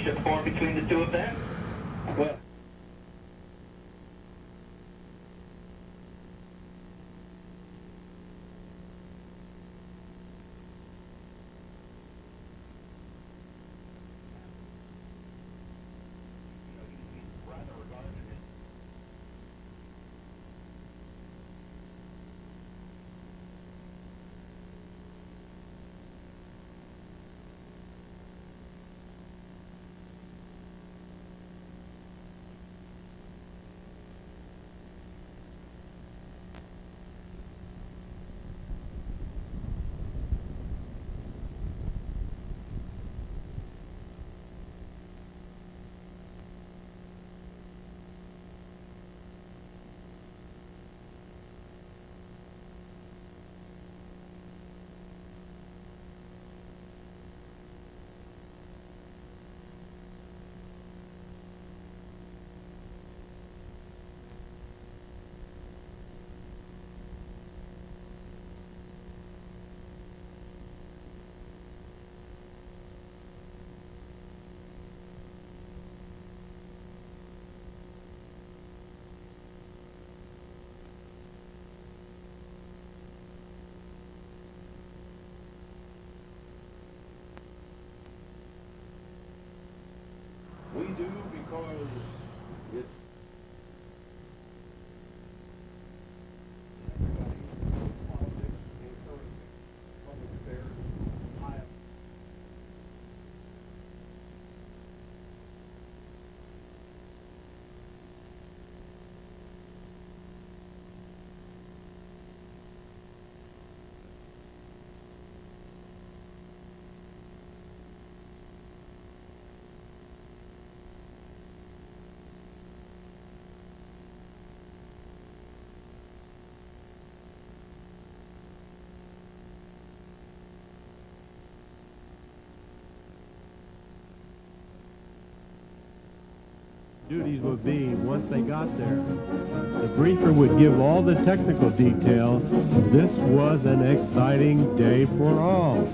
relationship formed between the two of them? Well, we do because it's politics, public affairs, high. Duties would be once they got there. The briefer would give all the technical details. This was an exciting day for all.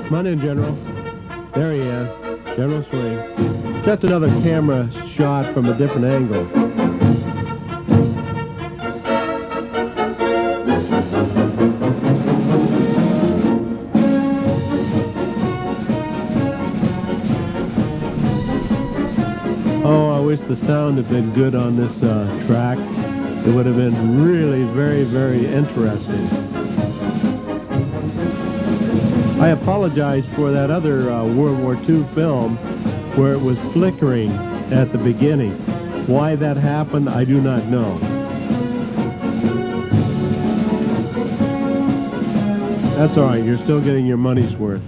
Come on in, General. There he is, General Swing. Just another camera shot from a different angle. Oh, I wish the sound had been good on this track. It would have been really very, very interesting. I apologize for that other World War II film where it was flickering at the beginning. Why that happened, I do not know. That's all right, you're still getting your money's worth.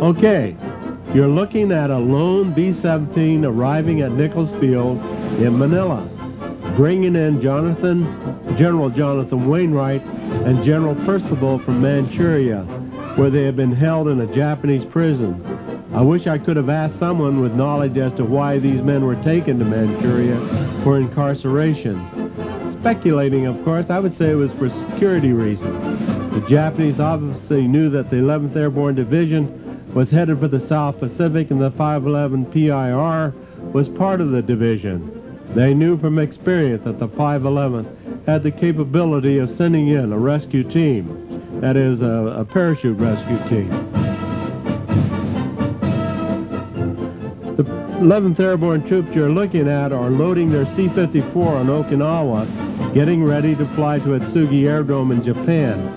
Okay, you're looking at a lone B-17 arriving at Nichols Field in Manila, bringing in General Jonathan Wainwright and General Percival from Manchuria, where they had been held in a Japanese prison. I wish I could have asked someone with knowledge as to why these men were taken to Manchuria for incarceration. Speculating, of course, I would say it was for security reasons. The Japanese obviously knew that the 11th Airborne Division was headed for the South Pacific, and the 511 PIR was part of the division. They knew from experience that the 511th had the capability of sending in a rescue team, that is, a parachute rescue team. The 11th Airborne troops you're looking at are loading their C-54 on Okinawa, getting ready to fly to Atsugi Aerodrome in Japan.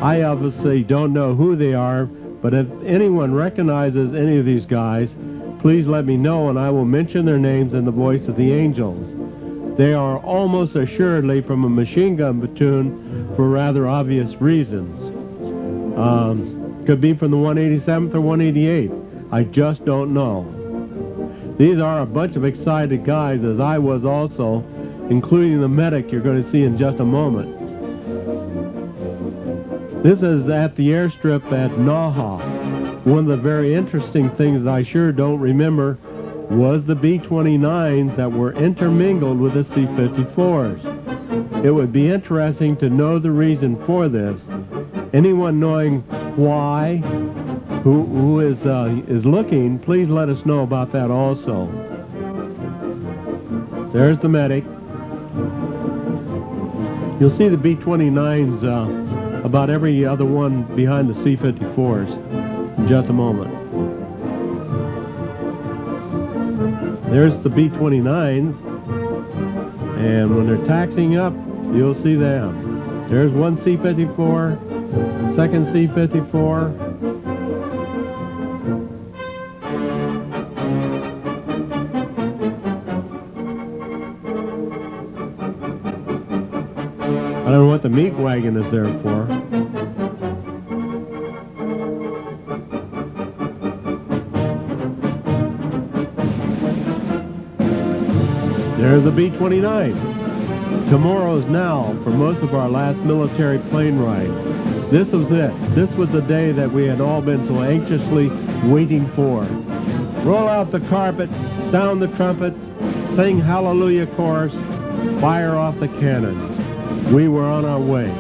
I obviously don't know who they are, but if anyone recognizes any of these guys, please let me know and I will mention their names in the voice of the angels. They are almost assuredly from a machine gun platoon for rather obvious reasons. Could be from the 187th or 188th. I just don't know. These are a bunch of excited guys, as I was also, including the medic you're going to see in just a moment. This is at the airstrip at Naha. One of the very interesting things that I sure don't remember was the B-29s that were intermingled with the C-54s. It would be interesting to know the reason for this. Anyone knowing why, who is looking, please let us know about that also. There's the medic. You'll see the B-29s about every other one behind the C-54s in just a moment. There's the B-29s, and when they're taxiing up, you'll see them. There's one C-54, second C-54. I don't know what the meat wagon is there for. There's a B-29. Tomorrow's now for most of our last military plane ride. This was it. This was the day that we had all been so anxiously waiting for. Roll out the carpet, sound the trumpets, sing Hallelujah chorus, fire off the cannons. We were on our way.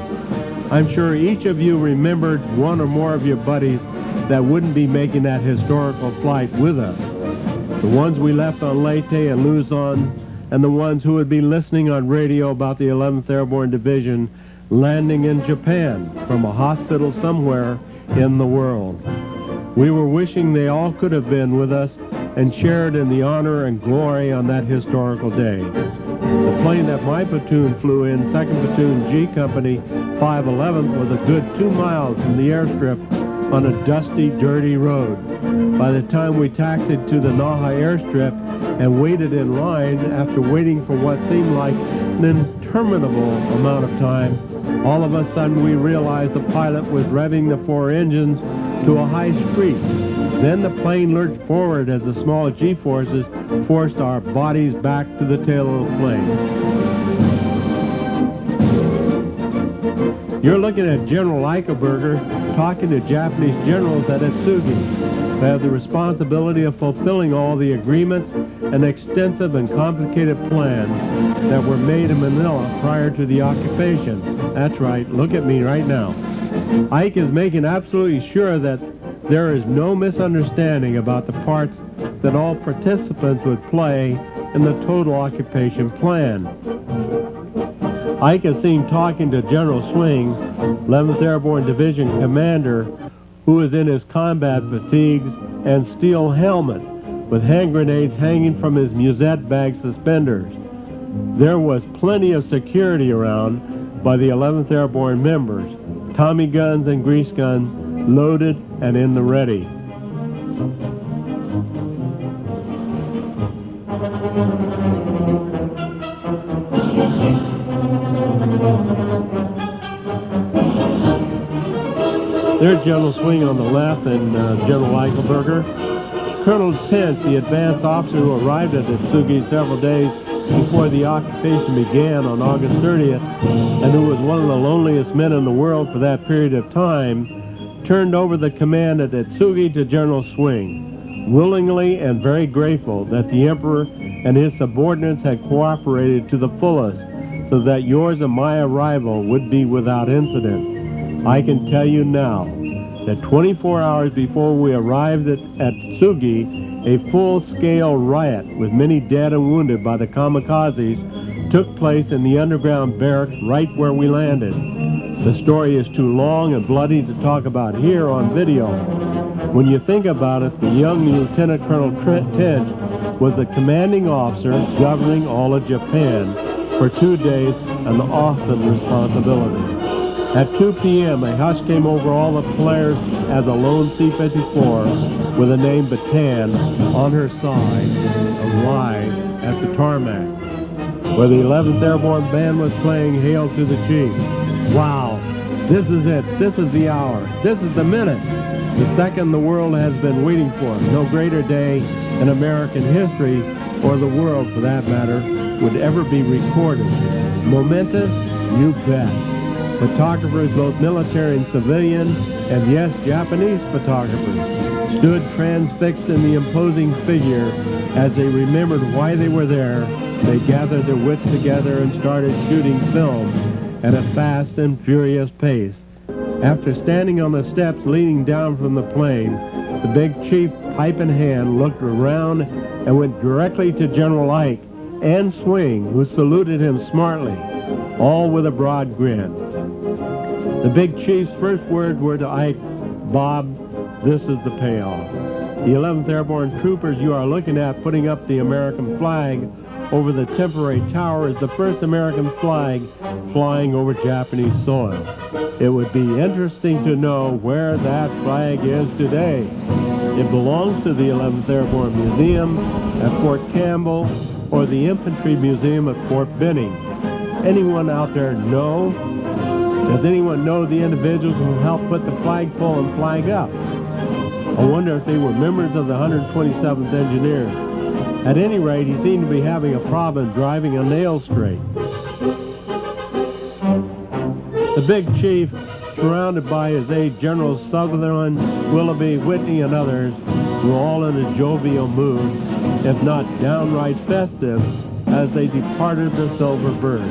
I'm sure each of you remembered one or more of your buddies that wouldn't be making that historical flight with us. The ones we left on Leyte and Luzon, and the ones who would be listening on radio about the 11th Airborne Division landing in Japan from a hospital somewhere in the world. We were wishing they all could have been with us and shared in the honor and glory on that historical day. The plane that my platoon flew in, 2nd Platoon G Company 511th, was a good 2 miles from the airstrip on a dusty, dirty road. By the time we taxied to the Naha airstrip and waited in line after waiting for what seemed like an interminable amount of time, all of a sudden we realized the pilot was revving the 4 engines to a high screech. Then the plane lurched forward as the small G-forces forced our bodies back to the tail of the plane. You're looking at General Eichelberger talking to Japanese generals at Atsugi. They have the responsibility of fulfilling all the agreements and extensive and complicated plans that were made in Manila prior to the occupation. That's right, look at me right now. Ike is making absolutely sure that there is no misunderstanding about the parts that all participants would play in the total occupation plan. Ike is seen talking to General Swing, 11th Airborne Division commander, who is in his combat fatigues and steel helmet with hand grenades hanging from his musette bag suspenders. There was plenty of security around by the 11th Airborne members, Tommy guns and grease guns loaded and in the ready. There's General Swing on the left and General Eichelberger. Colonel Pence, the advanced officer who arrived at Atsugi several days before the occupation began on August 30th, and who was one of the loneliest men in the world for that period of time, turned over the command at Atsugi to General Swing, willingly and very grateful that the Emperor and his subordinates had cooperated to the fullest so that yours and my arrival would be without incident. I can tell you now that 24 hours before we arrived at Atsugi, a full-scale riot with many dead and wounded by the kamikazes took place in the underground barracks right where we landed. The story is too long and bloody to talk about here on video. When you think about it, the young Lieutenant Colonel Tench was the commanding officer governing all of Japan for 2 days, an awesome responsibility. At 2 p.m., a hush came over all the players as a lone C-54 with the name Bataan on her side arrived at the tarmac, where the 11th Airborne Band was playing Hail to the Chief. Wow, this is it. This is the hour. This is the minute. The second the world has been waiting for. No greater day in American history, or the world for that matter, would ever be recorded. Momentous? You bet. Photographers, both military and civilian, and yes, Japanese photographers, stood transfixed in the imposing figure. As they remembered why they were there, they gathered their wits together and started shooting film at a fast and furious pace. After standing on the steps leaning down from the plane, the big chief, pipe in hand, looked around and went directly to General Ike and Swing, who saluted him smartly, all with a broad grin. The big chief's first words were to Ike, "Bob, this is the payoff. The 11th Airborne troopers you are looking at putting up the American flag over the temporary tower is the first American flag flying over Japanese soil. It would be interesting to know where that flag is today. It belongs to the 11th Airborne Museum at Fort Campbell or the Infantry Museum at Fort Benning. Anyone out there know? Does anyone know the individuals who helped put the flagpole and flag up? I wonder if they were members of the 127th Engineers. At any rate, he seemed to be having a problem driving a nail straight." The big chief, surrounded by his aides, Generals Sutherland, Willoughby, Whitney, and others, were all in a jovial mood, if not downright festive, as they departed the Silver Bird.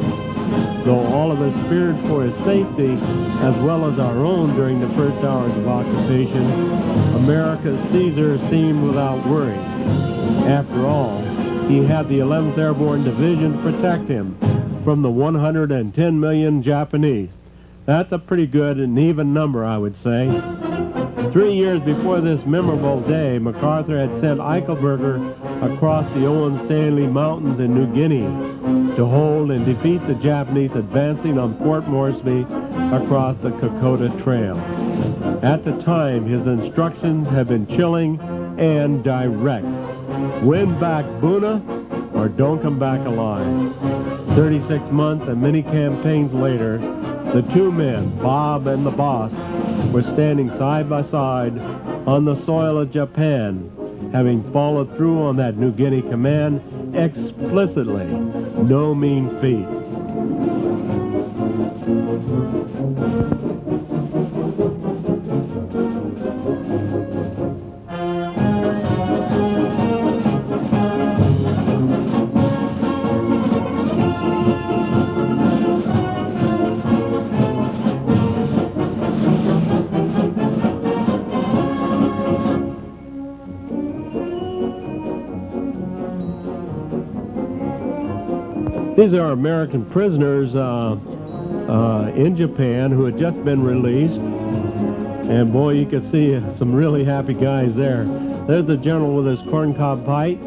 Though all of us feared for his safety, as well as our own during the first hours of occupation, America's Caesar seemed without worry. After all, he had the 11th Airborne Division to protect him from the 110 million Japanese. That's a pretty good and even number, I would say. 3 years before this memorable day, MacArthur had sent Eichelberger across the Owen Stanley Mountains in New Guinea to hold and defeat the Japanese advancing on Fort Moresby across the Kokoda Trail. At the time, his instructions had been chilling and direct. Win back Buna or don't come back alive. 36 months and many campaigns later, the two men, Bob and the boss, were standing side by side on the soil of Japan, having followed through on that New Guinea command explicitly. No mean feat. These are American prisoners in Japan who had just been released. And boy, you can see some really happy guys there. There's a general with his corncob pipe,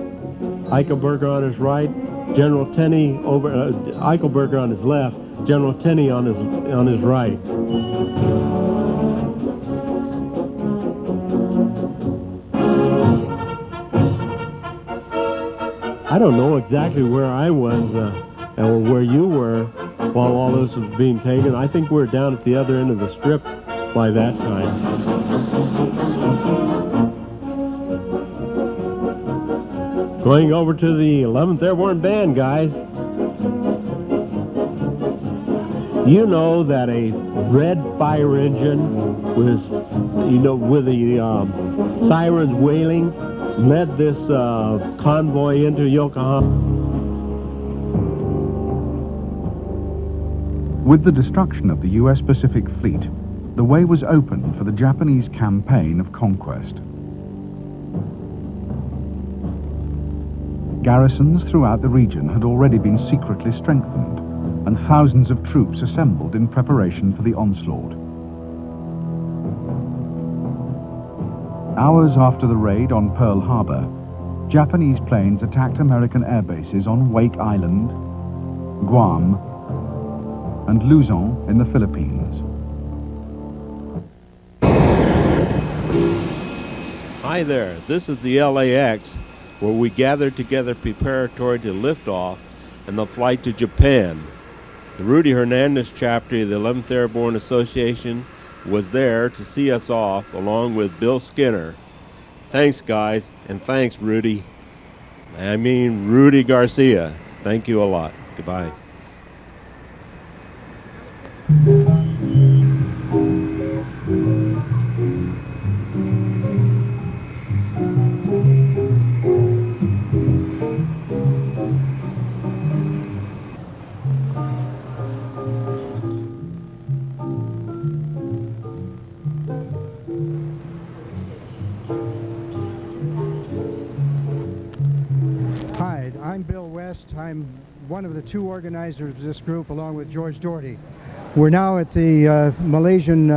Eichelberger on his right, General Tenney over, Eichelberger on his left, General Tenney on his right. I don't know exactly where I was or where you were while all this was being taken. I think we were down at the other end of the strip by that time. Going over to the 11th Airborne Band, guys. You know that a red fire engine with the sirens wailing led this convoy into Yokohama. With the destruction of the U.S. Pacific Fleet, the way was open for the Japanese campaign of conquest. Garrisons throughout the region had already been secretly strengthened, and thousands of troops assembled in preparation for the onslaught. Hours after the raid on Pearl Harbor, Japanese planes attacked American air bases on Wake Island, Guam, and Luzon in the Philippines. Hi there, this is the LAX, where we gathered together preparatory to liftoff and the flight to Japan. The Rudy Hernandez chapter of the 11th Airborne Association was there to see us off along with Bill Skinner. Thanks, guys, and thanks, Rudy. I mean Rudy Garcia. Thank you a lot. Goodbye. I'm Bill West. I'm one of the two organizers of this group along with George Doherty. We're now at the Malaysian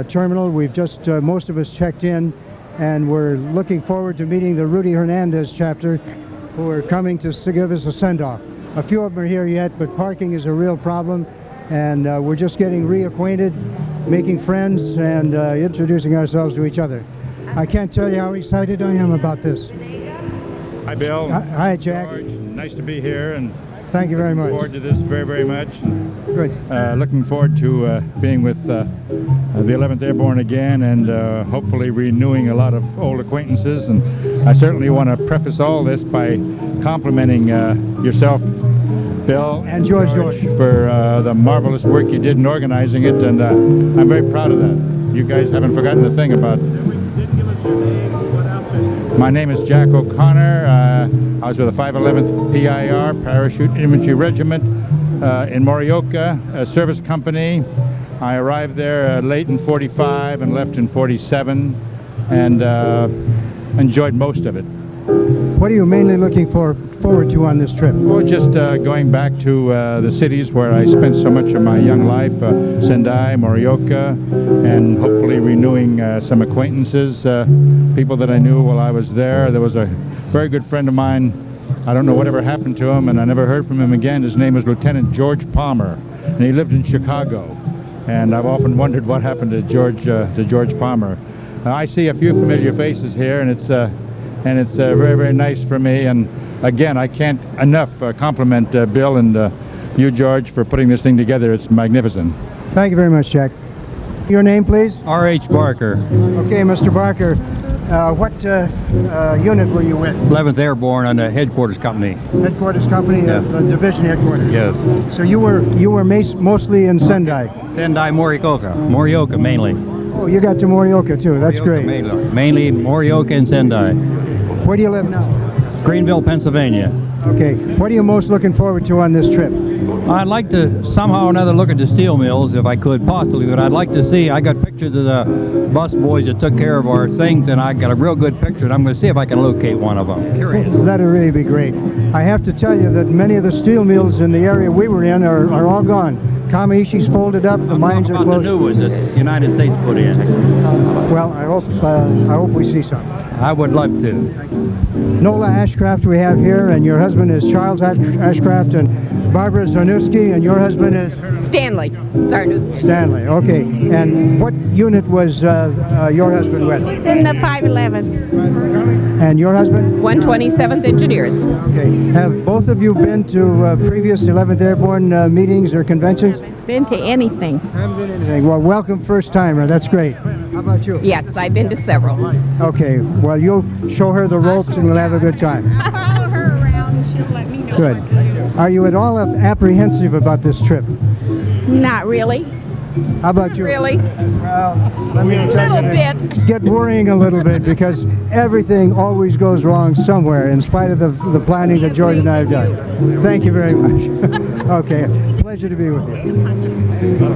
terminal. We've just, most of us checked in, and we're looking forward to meeting the Rudy Hernandez chapter, who are coming to give us a send-off. A few of them are here yet, but parking is a real problem, and we're just getting reacquainted, making friends, and introducing ourselves to each other. I can't tell you how excited I am about this. Hi, Bill. Hi, Jack. George. Nice to be here, and thank you very much. Looking forward to this very, very much. Good. Looking forward to being with the 11th Airborne again, and hopefully renewing a lot of old acquaintances. And I certainly want to preface all this by complimenting yourself, Bill, and George, for the marvelous work you did in organizing it, and I'm very proud of that. You guys haven't forgotten a thing about it. My name is Jack O'Connor. I was with the 511th PIR, Parachute Infantry Regiment, in Morioka, a service company. I arrived there late in 45 and left in 47, and enjoyed most of it. What are you mainly looking forward to on this trip? Well, just going back to the cities where I spent so much of my young life, Sendai, Morioka, and hopefully renewing some acquaintances, people that I knew while I was there. There was a very good friend of mine. I don't know whatever happened to him, and I never heard from him again. His name was Lieutenant George Palmer, and he lived in Chicago. And I've often wondered what happened to George Palmer. I see a few familiar faces here, and it's very, very nice for me. And again, I can't enough compliment Bill and you, George, for putting this thing together. It's magnificent. Thank you very much, Jack. Your name, please? R.H. Barker. Okay, Mr. Barker. What unit were you with? 11th Airborne on the headquarters company. Headquarters company of division headquarters. Yes. So you were mostly in Sendai. Sendai, Morioka mainly. Oh, you got to Morioka too. That's Morioka great. Mainly Morioka and Sendai. Where do you live now? Greenville, Pennsylvania. Okay. What are you most looking forward to on this trip? I'd like to somehow or another look at the steel mills if I could possibly, but I'd like to see, I got pictures of the bus boys that took care of our things, and I got a real good picture, and I'm going to see if I can locate one of them. Curious. That'd really be great. I have to tell you that many of the steel mills in the area we were in are all gone. Kamaishi's folded up, the mines are closed. The new ones that the United States put in. Well, I hope we see some. I would love to. Nola Ashcraft we have here, and your husband is Charles Ashcraft, and Barbara Zarnewski, and your husband is? Stanley Zarnewski. Stanley, okay. And what unit was your husband with? He's in the 511th. And your husband? 127th Engineers. Okay. Have both of you been to previous 11th Airborne meetings or conventions? Been to anything. Haven't been anything. Well, welcome first timer. That's great. How about you? Yes, I've been to several. Okay. Well, you'll show her the ropes and we'll have a good time. I'll follow her around and she'll let me know. Good. Are you at all apprehensive about this trip? Not really. How about you? Really? Well, let me A tell little you, bit. get worrying a little bit because everything always goes wrong somewhere in spite of the planning that George and I have done. Thank you very much. Okay, pleasure to be with you.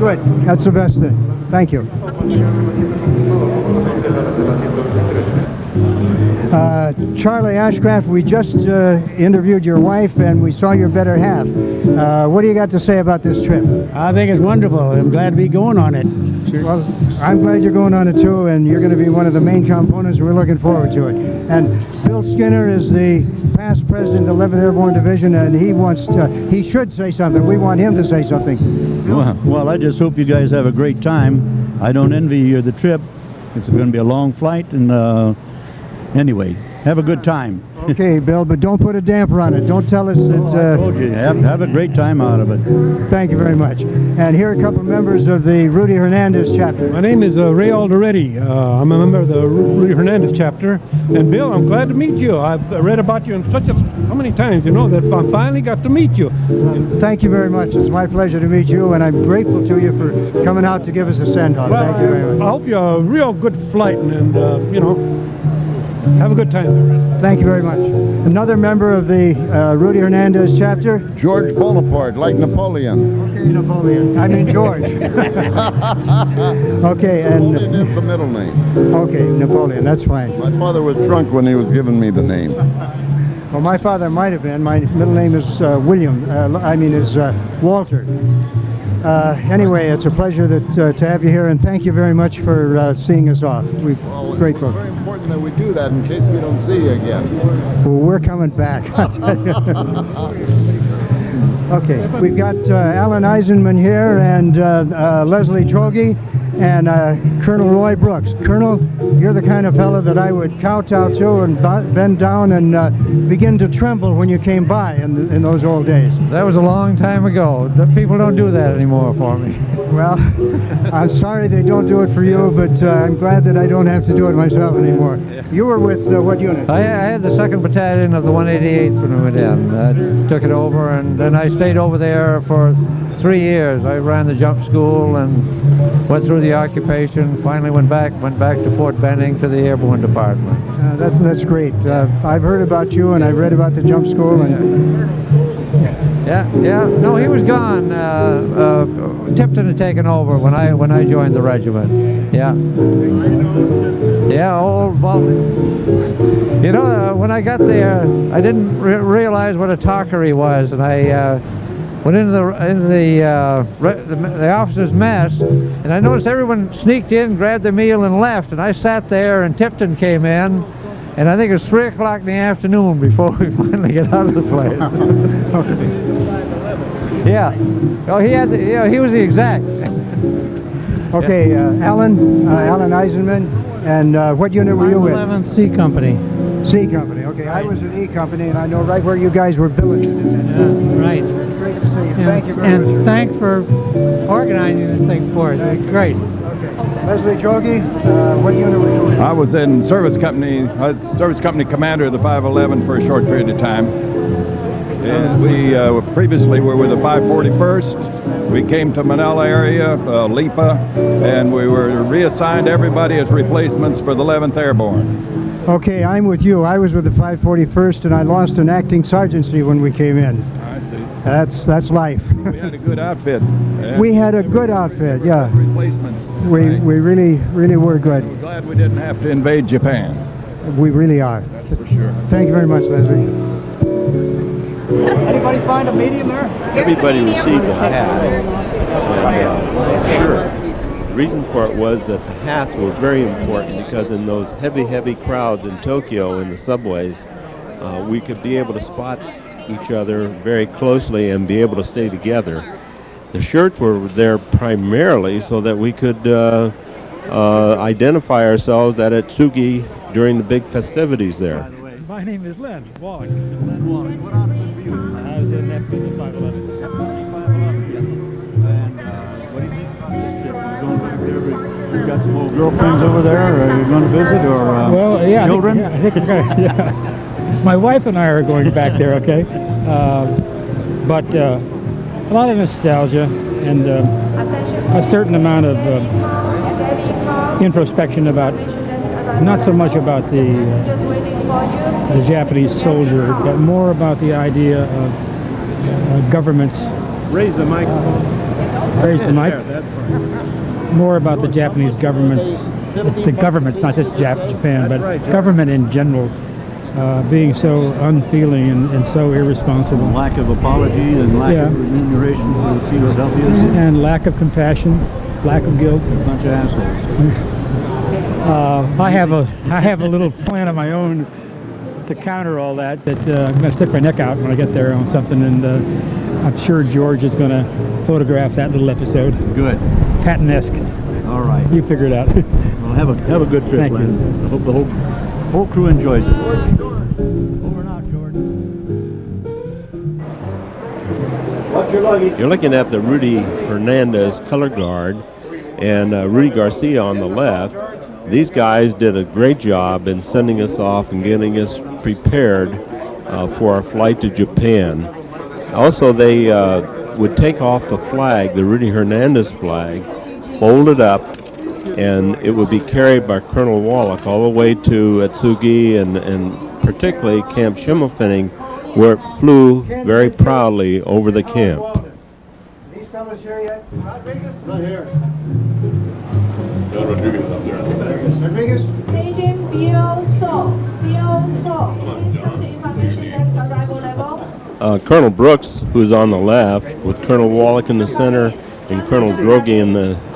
Good, that's the best thing. Thank you. Charlie Ashcraft, we just interviewed your wife and we saw your better half. What do you got to say about this trip? I think it's wonderful. I'm glad to be going on it. Well, I'm glad you're going on it too, and you're going to be one of the main components. We're looking forward to it. And Bill Skinner is the past president of the 11th Airborne Division, and he should say something. We want him to say something. Well, I just hope you guys have a great time. I don't envy you the trip. It's going to be a long flight, and anyway, have a good time. Okay, Bill, but don't put a damper on it. Don't tell us that... I told you, have a great time out of it. Thank you very much. And here are a couple members of the Rudy Hernandez chapter. My name is Ray Alderetti. I'm a member of the Rudy Hernandez chapter. And Bill, I'm glad to meet you. I've read about you in how many times, that I finally got to meet you. Thank you very much. It's my pleasure to meet you, and I'm grateful to you for coming out to give us a send-off. Well, thank you very much. I hope you have a real good flight and have a good time. Thank you very much. Another member of the Rudy Hernandez chapter. George Bonaparte, like Napoleon. Okay, Napoleon. I mean George. Okay, and Napoleon is the middle name. Okay, Napoleon. That's fine. My father was drunk when he was giving me the name. Well, my father might have been. My middle name is William. Is Walter. Anyway, it's a pleasure to have you here, and thank you very much for seeing us off. We're grateful. It's very important that we do that in case we don't see you again. Well, we're coming back. Okay, we've got Alan Eisenman here and Leslie Trogi and Colonel Roy Brooks. Colonel, you're the kind of fellow that I would kowtow to and bend down and begin to tremble when you came by in those old days. That was a long time ago. The people don't do that anymore for me. Well, I'm sorry they don't do it for you, but I'm glad that I don't have to do it myself anymore. You were with what unit? I had the 2nd Battalion of the 188th when we went in. I took it over, and then I stayed over there for 3 years. I ran the jump school and went through the occupation. Finally went back to Fort Benning to the Airborne Department. That's great. I've heard about you and I've read about the jump school. And yeah. No, he was gone. Tipton had taken over when I joined the regiment. Yeah. Yeah. Well, you know, when I got there, I didn't realize what a talkery was, and I went into the officers' mess, and I noticed everyone sneaked in, grabbed their meal, and left. And I sat there, and Tipton came in, and I think it was 3 o'clock in the afternoon before we finally got out of the place. Yeah. Oh, he was the exact. Okay, Alan Eisenman, and what unit were you with? 11th C Company. C Company. Okay, I was in E Company, and I know right where you guys were billeted. Right. It's great to see you. Thank you very much. And thanks for organizing this thing for us. It's great. Okay. Leslie Jogi, what unit were you in? I was in service company. I was service company commander of the 511 for a short period of time. And we previously were with the 541st. We came to Manila area, Lipa, and we were reassigned everybody as replacements for the 11th Airborne. Okay, I'm with you. I was with the 541st, and I lost an acting sergeantcy when we came in. I see. That's life. We had a good outfit. We had a good outfit, yeah. Replacements. We really were good. I'm glad we didn't have to invade Japan. We really are. That's for sure. Thank you very much, Leslie. Anybody find a medium there? Everybody received a hat and shirt. The reason for it was that the hats were very important because in those heavy crowds in Tokyo in the subways, we could be able to spot each other very closely and be able to stay together. The shirts were there primarily so that we could identify ourselves at Atsugi during the big festivities there. My name is Len Wallach. Len Wallach, what outfit were you in? I was in F-511. F-511, yeah. And what do you think about this trip? Are you going back there? You got some old girlfriends over there? Are you going to visit, or well, yeah, children? I think we're gonna, yeah. My wife and I are going back there, okay? But a lot of nostalgia and a certain amount of introspection about, not so much about the Japanese soldier, but more about the idea of governments. Raise the mic. Raise the mic. There, that's fine. More about the Japanese governments, not just Japan, but right, government in general, being so unfeeling and so irresponsible. Lack of apology and lack of remuneration to the POWs. And lack of compassion, lack of guilt. A bunch of assholes. I have a little plan of my own to counter all that. I'm going to stick my neck out when I get there on something, and I'm sure George is going to photograph that little episode. Good. Patton-esque. All right. You figure it out. Well, have a good trip, Thank Len. you. I hope the whole crew enjoys it. Over and out, George. What's your luggage? You're looking at the Rudy Hernandez color guard and Rudy Garcia on the left. These guys did a great job in sending us off and getting us prepared for our flight to Japan. Also, they would take off the flag, the Rudy Hernandez flag, fold it up, and it would be carried by Colonel Wallach all the way to Atsugi and particularly Camp Schimmelfinning, where it flew very proudly over the camp. These fellas here yet? Not here. John Rodriguez up there. Rodriguez? Agent Bill So. Please come to information desk Colonel Brooks, who's on the left, with Colonel Wallach in the center and Colonel Droege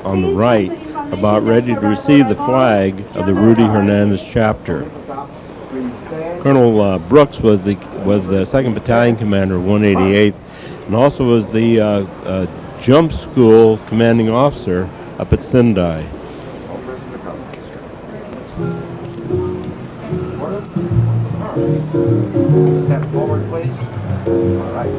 on the right, about ready to receive the flag of the Rudy Hernandez chapter. Colonel Brooks was the 2nd Battalion Commander of 188th, and also was the jump school commanding officer up at Sendai. Step forward, please. All right.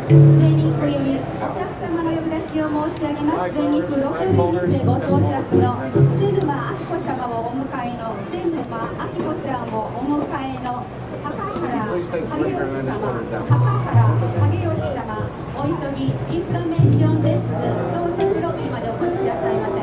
全日空よりお客様の呼び出しを申し上げます。全日空6よりにてご到着の瀬沼明子様をお迎えの瀬沼明子さんをお迎えの高原影吉様、お急ぎインフラメーションです。到着ロビーまでお越しくださいませ。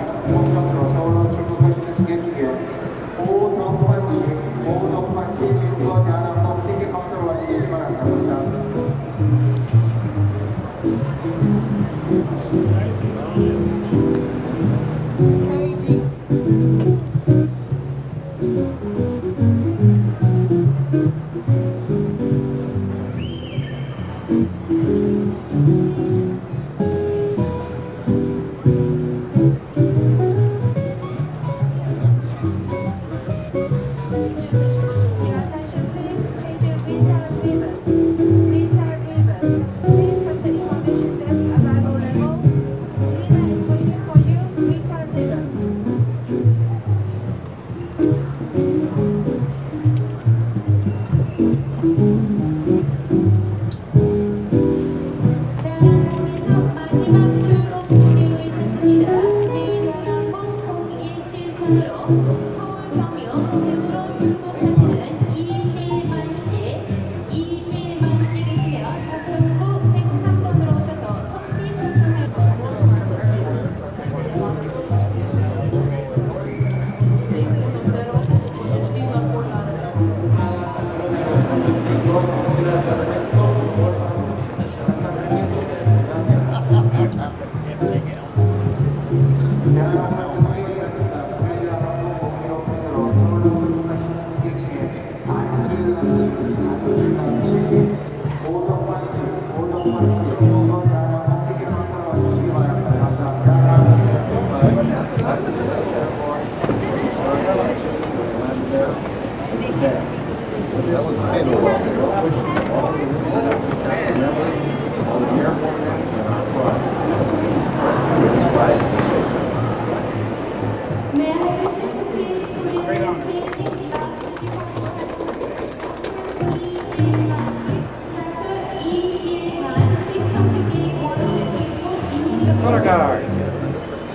Color guard.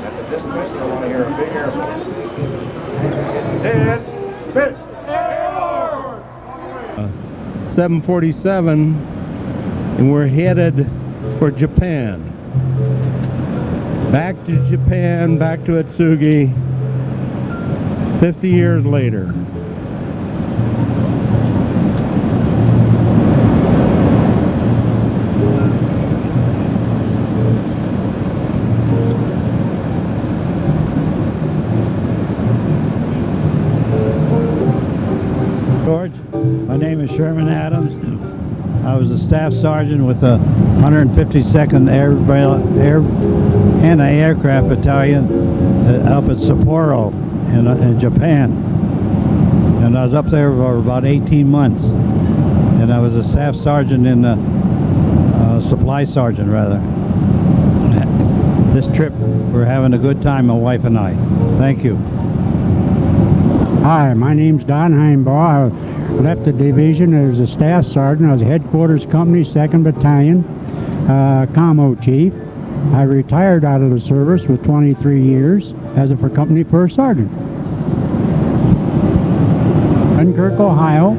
At the dismiss, I want to hear a big airplane. Dismiss. Airborne. 747, and we're headed for Japan. Back to Japan, back to Atsugi, 50 years later. George, my name is Sherman Adams. I was a staff sergeant with the 152nd Anti-Aircraft Battalion up at Sapporo in Japan. And I was up there for about 18 months. And I was a staff sergeant in supply sergeant, rather. This trip, we're having a good time, my wife and I. Thank you. Hi, my name's Don Heimbaugh. I left the division as a staff sergeant. I was a headquarters company, 2nd Battalion, commo chief. I retired out of the service with 23 years as a company first sergeant. Dunkirk, Ohio,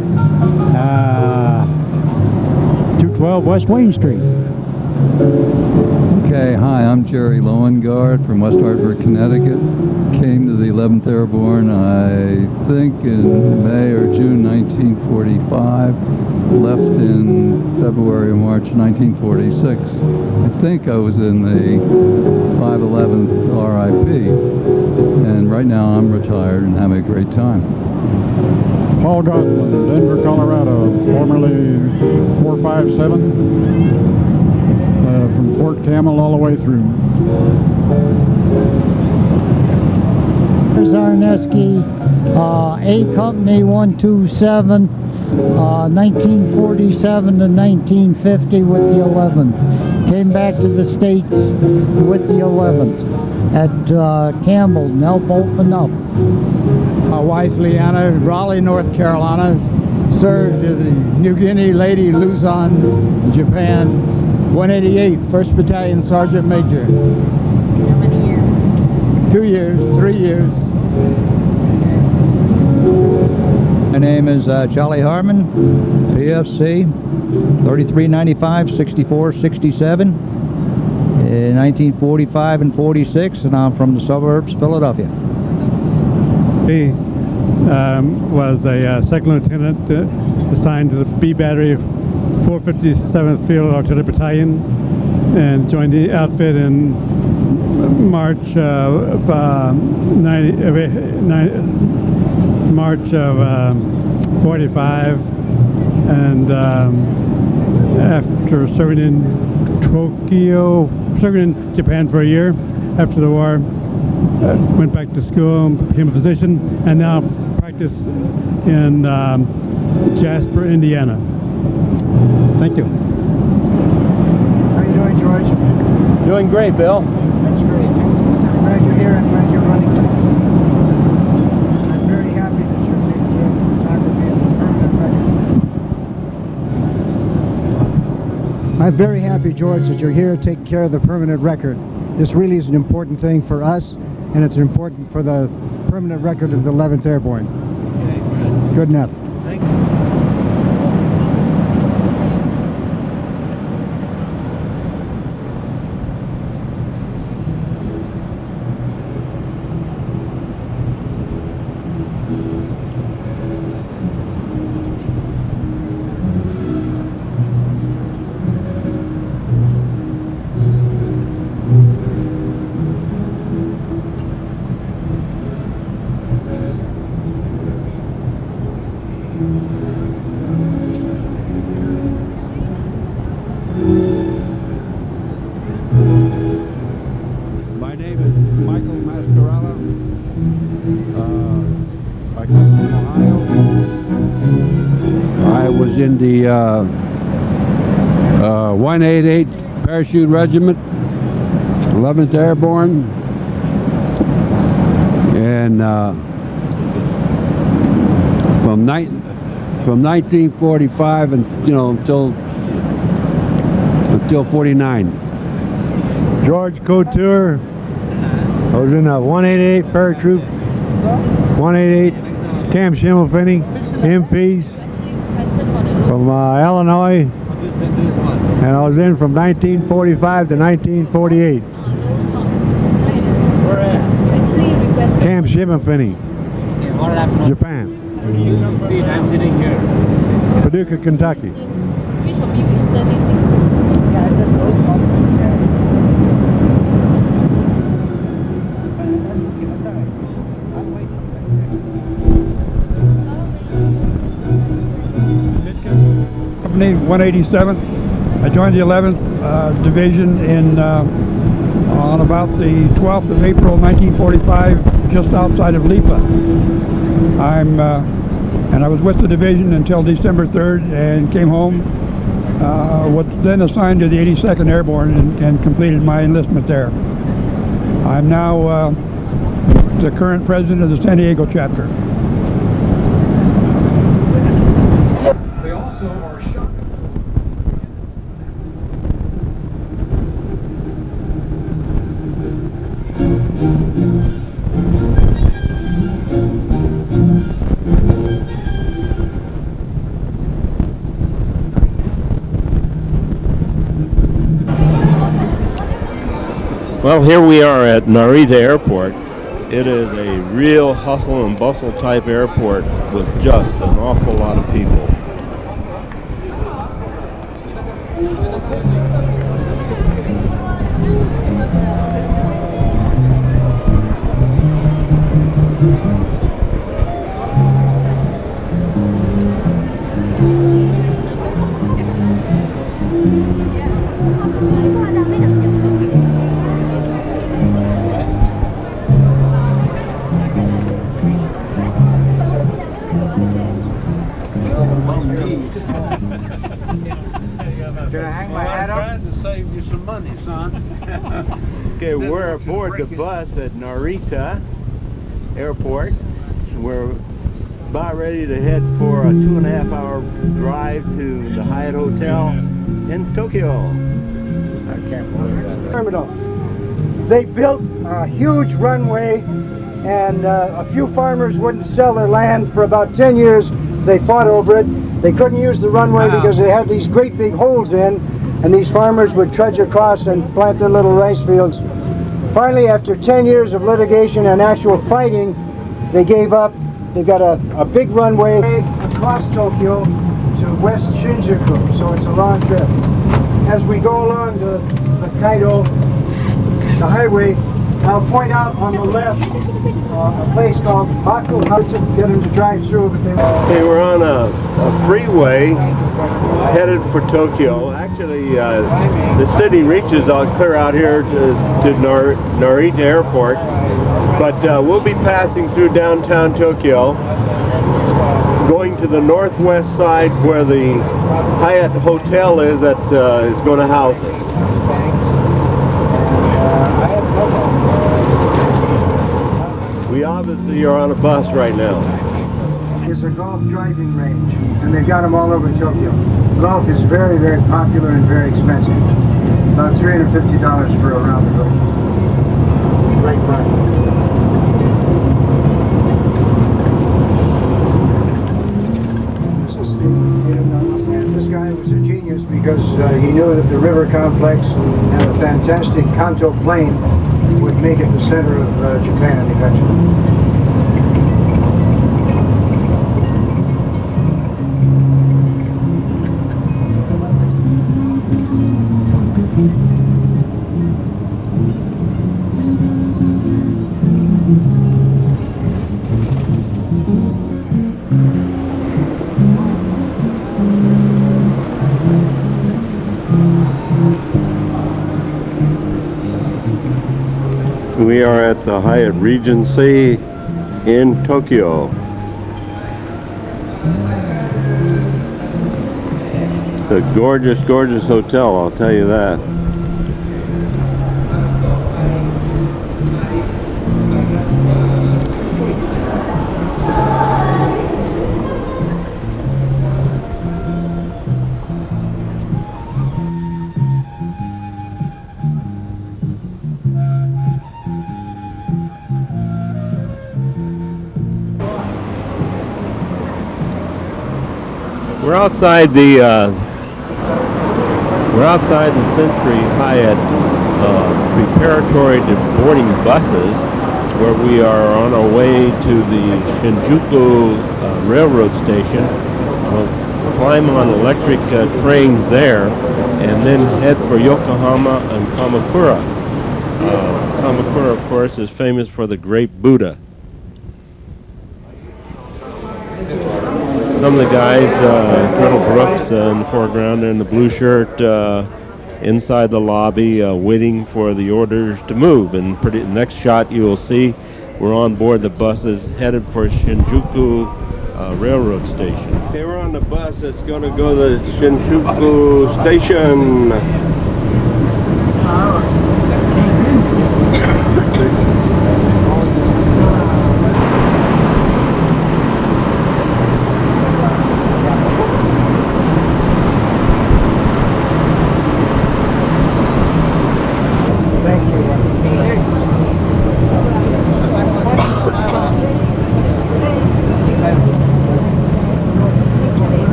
212 West Wayne Street. Okay, hi, I'm Jerry Loengard from West Hartford, Connecticut. Came to the 11th Airborne, I think, in May or June 1945. Left in February or March 1946. I think I was in the 511th RIP. And right now I'm retired and having a great time. Paul Gosselin, Denver, Colorado, formerly 457, from Fort Campbell all the way through. Zarneski, A Company 127, 1947 to 1950 with the 11th. Came back to the States with the 11th at Campbell and helped open up. My wife Leanna, Raleigh, North Carolina, served as the New Guinea Lady Luzon, Japan, 188th, 1st Battalion Sergeant Major. How many years? 2 years, 3 years. My name is Charlie Harmon, PFC, 3395, 64, 67, in 1945 and 46, and I'm from the suburbs, Philadelphia. He was a second lieutenant assigned to the B Battery 457th Field Artillery Battalion and joined the outfit in March of 45, and after serving in Japan for a year after the war, went back to school, became a physician, and now practice in Jasper, Indiana. Thank you. How are you doing, George? Doing great, Bill. That's great. I'm glad you're here and glad you're running things. I'm very happy that you're taking care of the photography and the permanent record. I'm very happy, George, that you're here taking care of the permanent record. This really is an important thing for us, and it's important for the permanent record of the 11th Airborne. Good enough. Thank you. My name is Michael Mascarella. I come from Ohio. I was in the 188 Parachute Regiment, 11th Airborne, and from 1945 and until 49. George Couture. I was in the 188 Paratroop, 188 Camp Schimmelpfennig, MPs from Illinois, and I was in from 1945 to 1948. Camp Schimmelpfennig, Japan. I'm sitting here. Paducah, Kentucky. Company 187th. I joined the 11th Division on about the 12th of April 1945, just outside of Lipa. And I was with the division until December 3rd and came home. Was then assigned to the 82nd Airborne and completed my enlistment there. I'm now the current president of the San Diego chapter. They also are shocked. Well, here we are at Narita Airport. It is a real hustle and bustle type airport with just an awful lot of people. Can I hang my hat up? Trying to save you some money, son. Okay, we're aboard the bus at Narita Airport. We're about ready to head for a 2.5-hour drive to the Hyatt Hotel in Tokyo. I can't believe that. Terminal. They built a huge runway, and a few farmers wouldn't sell their land for about 10 years. They fought over it. They couldn't use the runway because they had these great big holes in, and these farmers would trudge across and plant their little rice fields. Finally, after 10 years of litigation and actual fighting, they gave up. They've got a big runway across Tokyo to West Shinjuku, so it's a long trip. As we go along the Kaido, the highway, I'll point out on the left a place called Baku. How to get them to drive through, but they won't. Okay, we're on a freeway headed for Tokyo. Actually, the city reaches clear out here to Narita Airport, but we'll be passing through downtown Tokyo, going to the northwest side where the Hyatt Hotel is that is going to house us. We obviously are on a bus right now. It's a golf driving range, and they've got them all over Tokyo. Golf is very, very popular and very expensive. About $350 for a round of golf. Right front. This guy was a genius because he knew that the river complex and a fantastic Kanto plain would make it the center of Japan eventually. We are at the Hyatt Regency in Tokyo. It's a gorgeous, gorgeous hotel, I'll tell you that. We're outside the Century Hyatt preparatory to boarding buses, where we are on our way to the Shinjuku railroad station. We'll climb on electric trains there, and then head for Yokohama and Kamakura. Kamakura, of course, is famous for the great Buddha. Some of the guys, Colonel Brooks in the foreground there in the blue shirt, inside the lobby waiting for the orders to move. And next shot you will see we're on board the buses headed for Shinjuku railroad station. Okay, we're on the bus that's going to go to the Shinjuku station.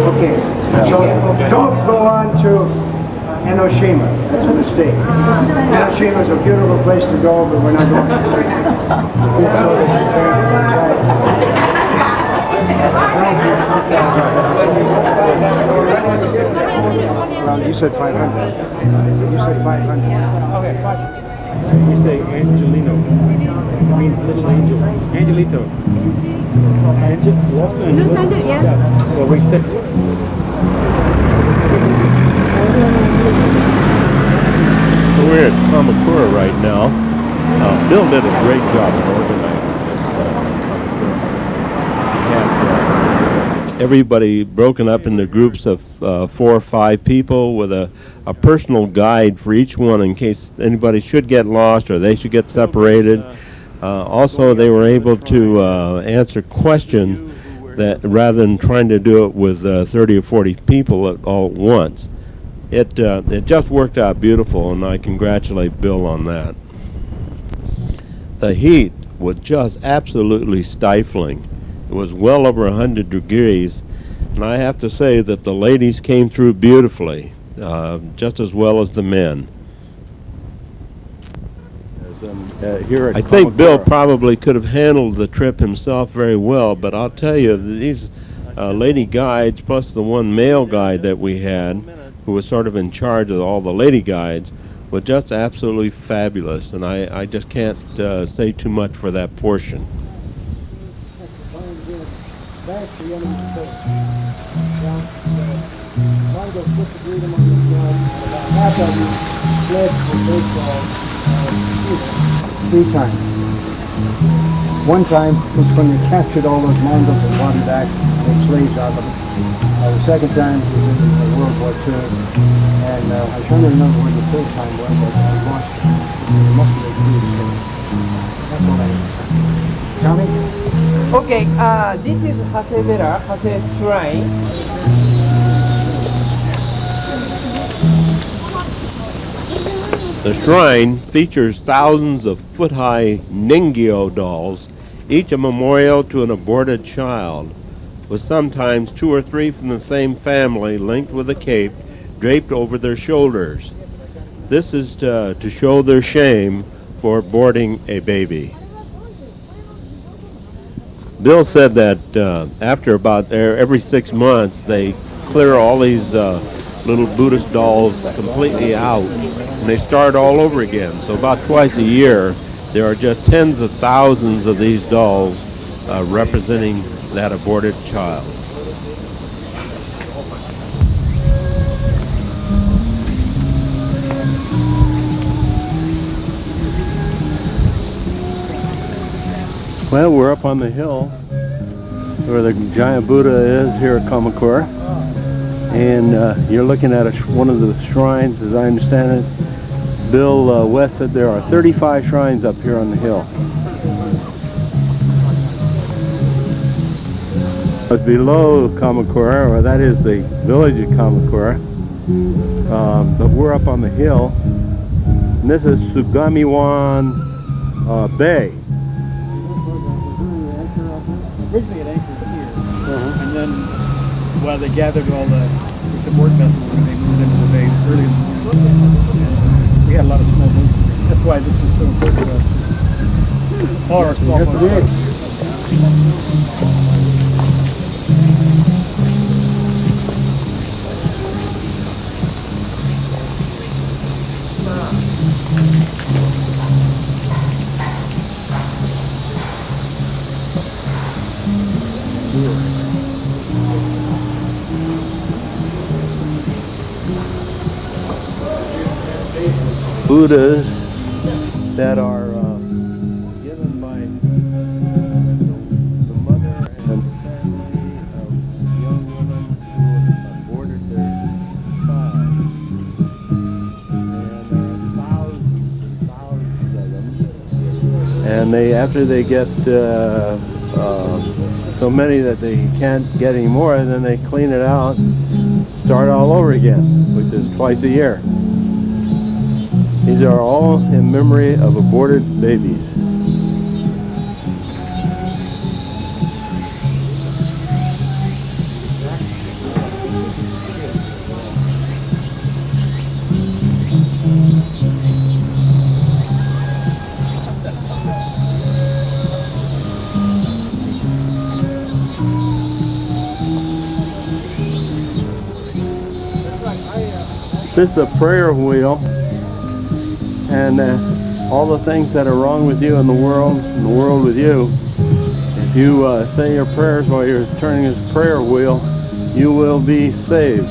Okay, so don't go on to Enoshima. That's a mistake. Enoshima is a beautiful place to go, but we're not going to. Well, you said 500. You said 500. Okay, fine. We say Angelino. It means little angel. Angelito. Los Angeles? Yes. Well, we said. So we're at Kamakura right now. Bill did a great job of organizing this. Everybody broken up into groups of 4 or 5 people with a personal guide for each one in case anybody should get lost or they should get separated. Also, they were able to answer questions that rather than trying to do it with 30 or 40 people all at once. It just worked out beautiful, and I congratulate Bill on that. The heat was just absolutely stifling. It was well over 100 degrees, and I have to say that the ladies came through beautifully, just as well as the men. Here at I think Bill Kamakura. probably could have handled the trip himself very well, but I'll tell you, these lady guides, plus the one male guide that we had, who was sort of in charge of all the lady guides, were just absolutely fabulous, and I just can't say too much for that portion. Three times. One time was when they captured all those Mongols and brought them back and made slaves out of them. The second time was in World War II. And I'm trying to remember when the third time was, but I lost it. It must have been 3 or 6. That's all I know. Tommy? Okay, this is Hasebera, Hase Shrine. The shrine features thousands of foot-high Ningyo dolls, each a memorial to an aborted child, with sometimes 2 or 3 from the same family linked with a cape draped over their shoulders. This is to show their shame for aborting a baby. Bill said that after about every 6 months, they clear all these little Buddhist dolls completely out, and they start all over again. So about twice a year, there are just tens of thousands of these dolls representing that aborted child. Well, we're up on the hill where the giant Buddha is here at Kamakura. And you're looking at one of the shrines, as I understand it. Bill West said there are 35 shrines up here on the hill. But below Kamakura, or that is the village of Kamakura, but we're up on the hill. And this is Sugamiwan Bay. Originally it anchored here, and then while they gathered all the support vessels and they moved into the bay early in the morning. And we had a lot of small boats. That's why this is so important to us. All our small boats. Buddhas that are given by the mother and family of young women who aborted their child. And there are thousands and thousands of them. And after they get so many that they can't get any more, then they clean it out, start all over again, which is twice a year. These are all in memory of aborted babies. This is a prayer wheel, and all the things that are wrong with you in the world with you. If you say your prayers while you're turning this prayer wheel, you will be saved.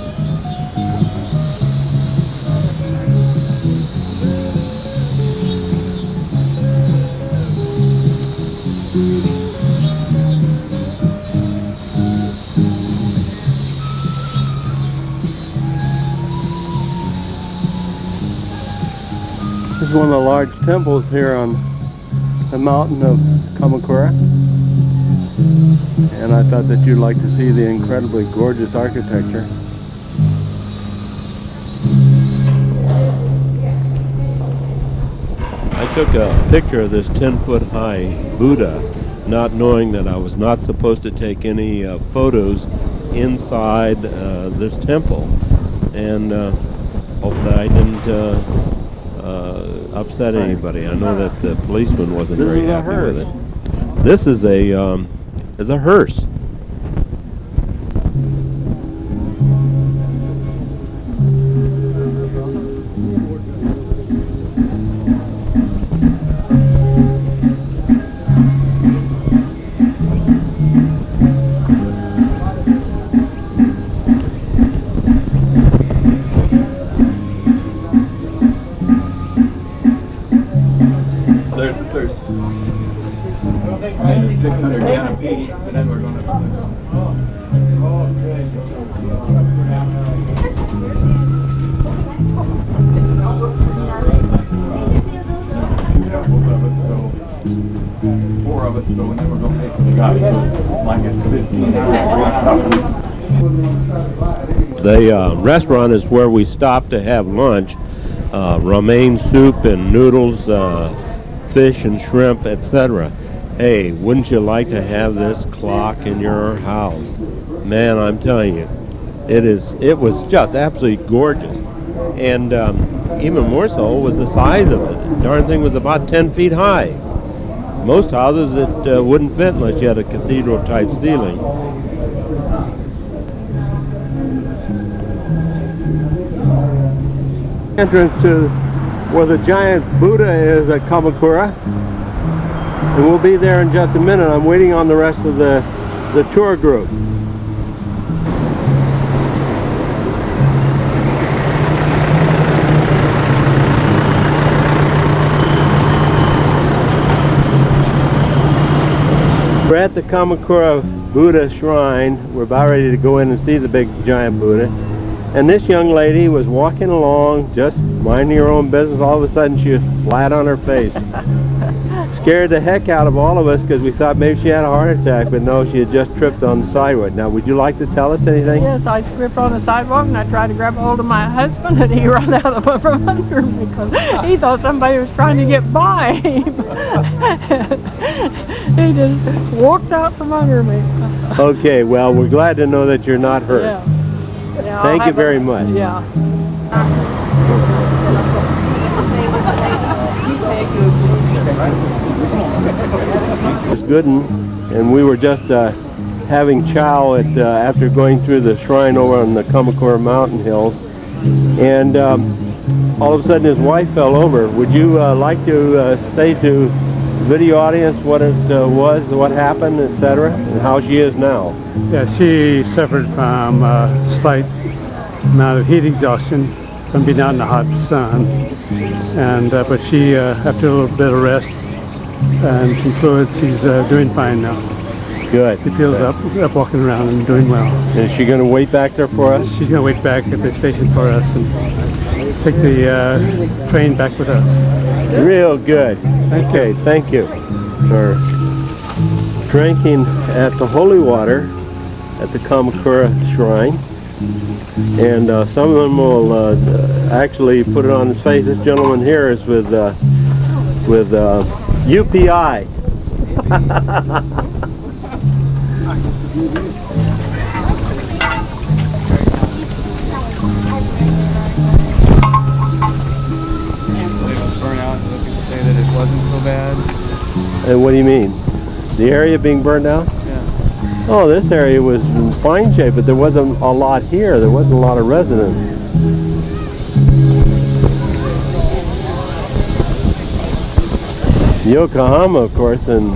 This is one of the large temples here on the mountain of Kamakura, and I thought that you'd like to see the incredibly gorgeous architecture. I took a picture of this 10-foot high Buddha, not knowing that I was not supposed to take any photos inside this temple, and hope that I didn't upset anybody. I know that the policeman wasn't very happy with it. This is a hearse. There's 600 yen a piece, and then we're going to. Four of us, so and then we're going to make the guy, so like it's 15. The restaurant is where we stopped to have lunch. Romaine soup and noodles, fish and shrimp, etc. Hey, wouldn't you like to have this clock in your house? Man, I'm telling you, it was just absolutely gorgeous. And even more so was the size of it. The darn thing was about 10 feet high. Most houses it wouldn't fit unless you had a cathedral type ceiling. Entrance to where the giant Buddha is at Kamakura, and we'll be there in just a minute. I'm waiting on the rest of the tour group. We're at the Kamakura Buddha shrine. We're about ready to go in and see the big giant Buddha. And this young lady was walking along, just minding her own business. All of a sudden, she was flat on her face. Scared the heck out of all of us because we thought maybe she had a heart attack, but no, she had just tripped on the sidewalk. Now, would you like to tell us anything? Yes, I slipped on the sidewalk and I tried to grab a hold of my husband, and he ran out from under me because he thought somebody was trying to get by him. He just walked out from under me. Okay, well, we're glad to know that you're not hurt. Yeah. Yeah, Thank you very much. Yeah. It's good, and we were just having chow at after going through the shrine over on the Kamakura mountain hills, and all of a sudden his wife fell over. Would you like to say to video audience what it was, what happened, etc., and how she is now? Yeah, she suffered from a slight amount of heat exhaustion from being out in the hot sun, and but she, after a little bit of rest and some fluids, she's doing fine now. Good. She feels up walking around and doing well. Is she going to wait back there for us? She's going to wait back at the station for us and take the train back with us. Real good. Okay, thank you for drinking at the holy water at the Kamakura shrine, and some of them will actually put it on his face. This gentleman here is with UPI. Say that it wasn't so bad. And what do you mean? The area being burned out? Yeah. Oh, this area was in fine shape, but there wasn't a lot here. There wasn't a lot of residents. Yokohama, of course, and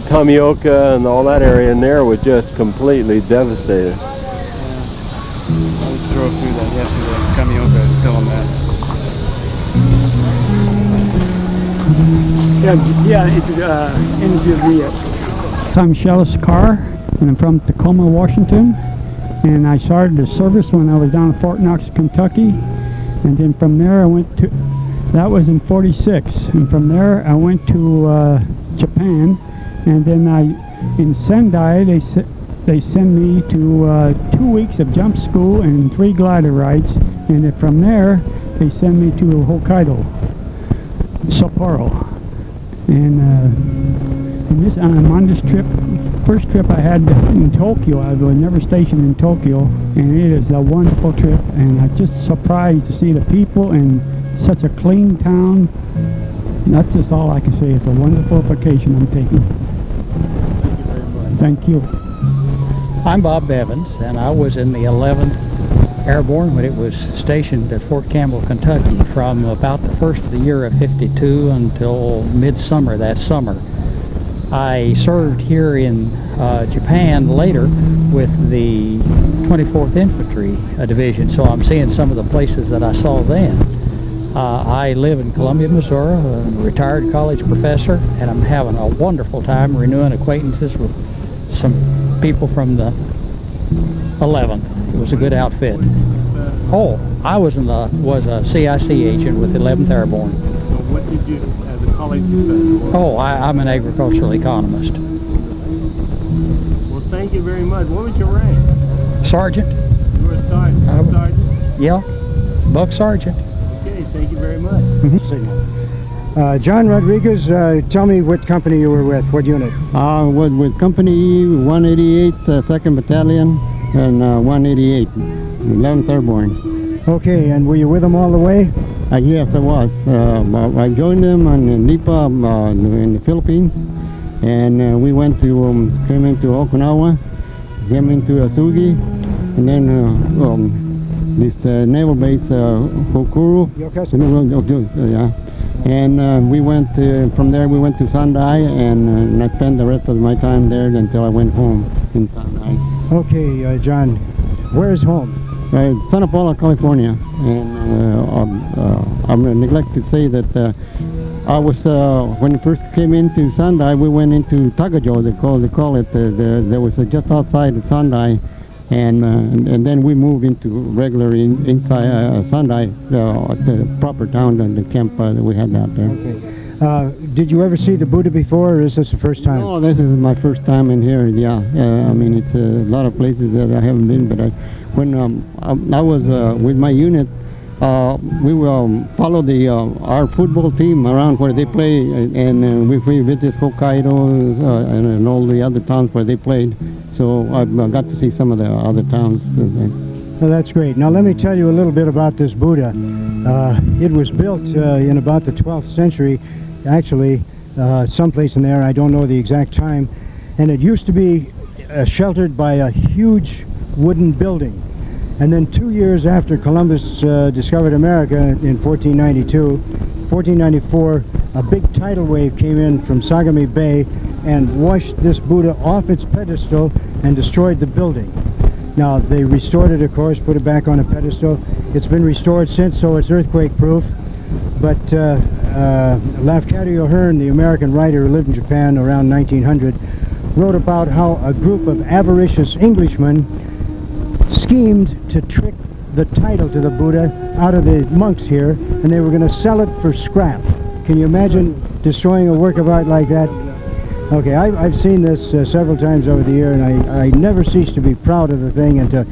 Tomioka and all that area in there was just completely devastated. I drove through that yesterday. Kamioka is still a mess. Interview me. I'm Shellis Carr, and I'm from Tacoma, Washington. And I started the service when I was down in Fort Knox, Kentucky. And then from there I went to, that was in 46. And from there I went to Japan. And then in Sendai, they send me to 2 weeks of jump school and 3 glider rides. And then from there, they send me to Hokkaido, Sapporo. And I'm on this trip, first trip I had in Tokyo. I was never stationed in Tokyo, and it is a wonderful trip. And I'm just surprised to see the people in such a clean town. That's just all I can say. It's a wonderful vacation I'm taking. Thank you. I'm Bob Bevins, and I was in the 11th Airborne when it was stationed at Fort Campbell, Kentucky, from about the first of the year of '52 until midsummer that summer. I served here in Japan later with the 24th Infantry Division, so I'm seeing some of the places that I saw then. I live in Columbia, Missouri. I'm a retired college professor, and I'm having a wonderful time renewing acquaintances with some people from the 11th. It was a good outfit. Oh, I was a CIC agent with 11th Airborne. So what did you as a college professor? Oh, I'm an agricultural economist. Well, thank you very much. What was your rank? Sergeant. You were a sergeant. Sergeant? Yeah, Buck Sergeant. Okay, thank you very much. John Rodriguez, tell me what company you were with, what unit? With Company 188, 2nd Battalion, and 188, 11th Airborne. Okay, and were you with them all the way? Yes, I was. I joined them in Lipa in the Philippines, and we came into Okinawa, came into Atsugi, and then this naval base, Hokuru. Yeah. And we went from there. We went to Sendai, and I spent the rest of my time there until I went home in Sendai. Okay, John, where is home? Santa Paula, California. And I'm neglected to say that I was when we first came into Sendai, we went into Tagajo. They call it. There was just outside of Sendai. And then we moved into regular inside Sendai, the proper town, and the camp that we had out there. Okay. Did you ever see the Buddha before, or is this the first time? No, this is my first time in here. Yeah, I mean it's a lot of places that I haven't been, but when I was with my unit, we will follow our football team around where they play, and we visited Hokkaido and all the other towns where they played. So I got to see some of the other towns. Well, that's great. Now let me tell you a little bit about this Buddha. It was built in about the 12th century, actually, someplace in there. I don't know the exact time. And it used to be sheltered by a huge wooden building. And then 2 years after Columbus discovered America in 1494, a big tidal wave came in from Sagami Bay and washed this Buddha off its pedestal and destroyed the building. Now, they restored it, of course, put it back on a pedestal. It's been restored since, so it's earthquake-proof. But Lafcadio Hearn, the American writer who lived in Japan around 1900, wrote about how a group of avaricious Englishmen schemed to trick the title to the Buddha out of the monks here, and they were going to sell it for scrap. Can you imagine destroying a work of art like that? Okay, I've seen this several times over the year, and I never cease to be proud of the thing and to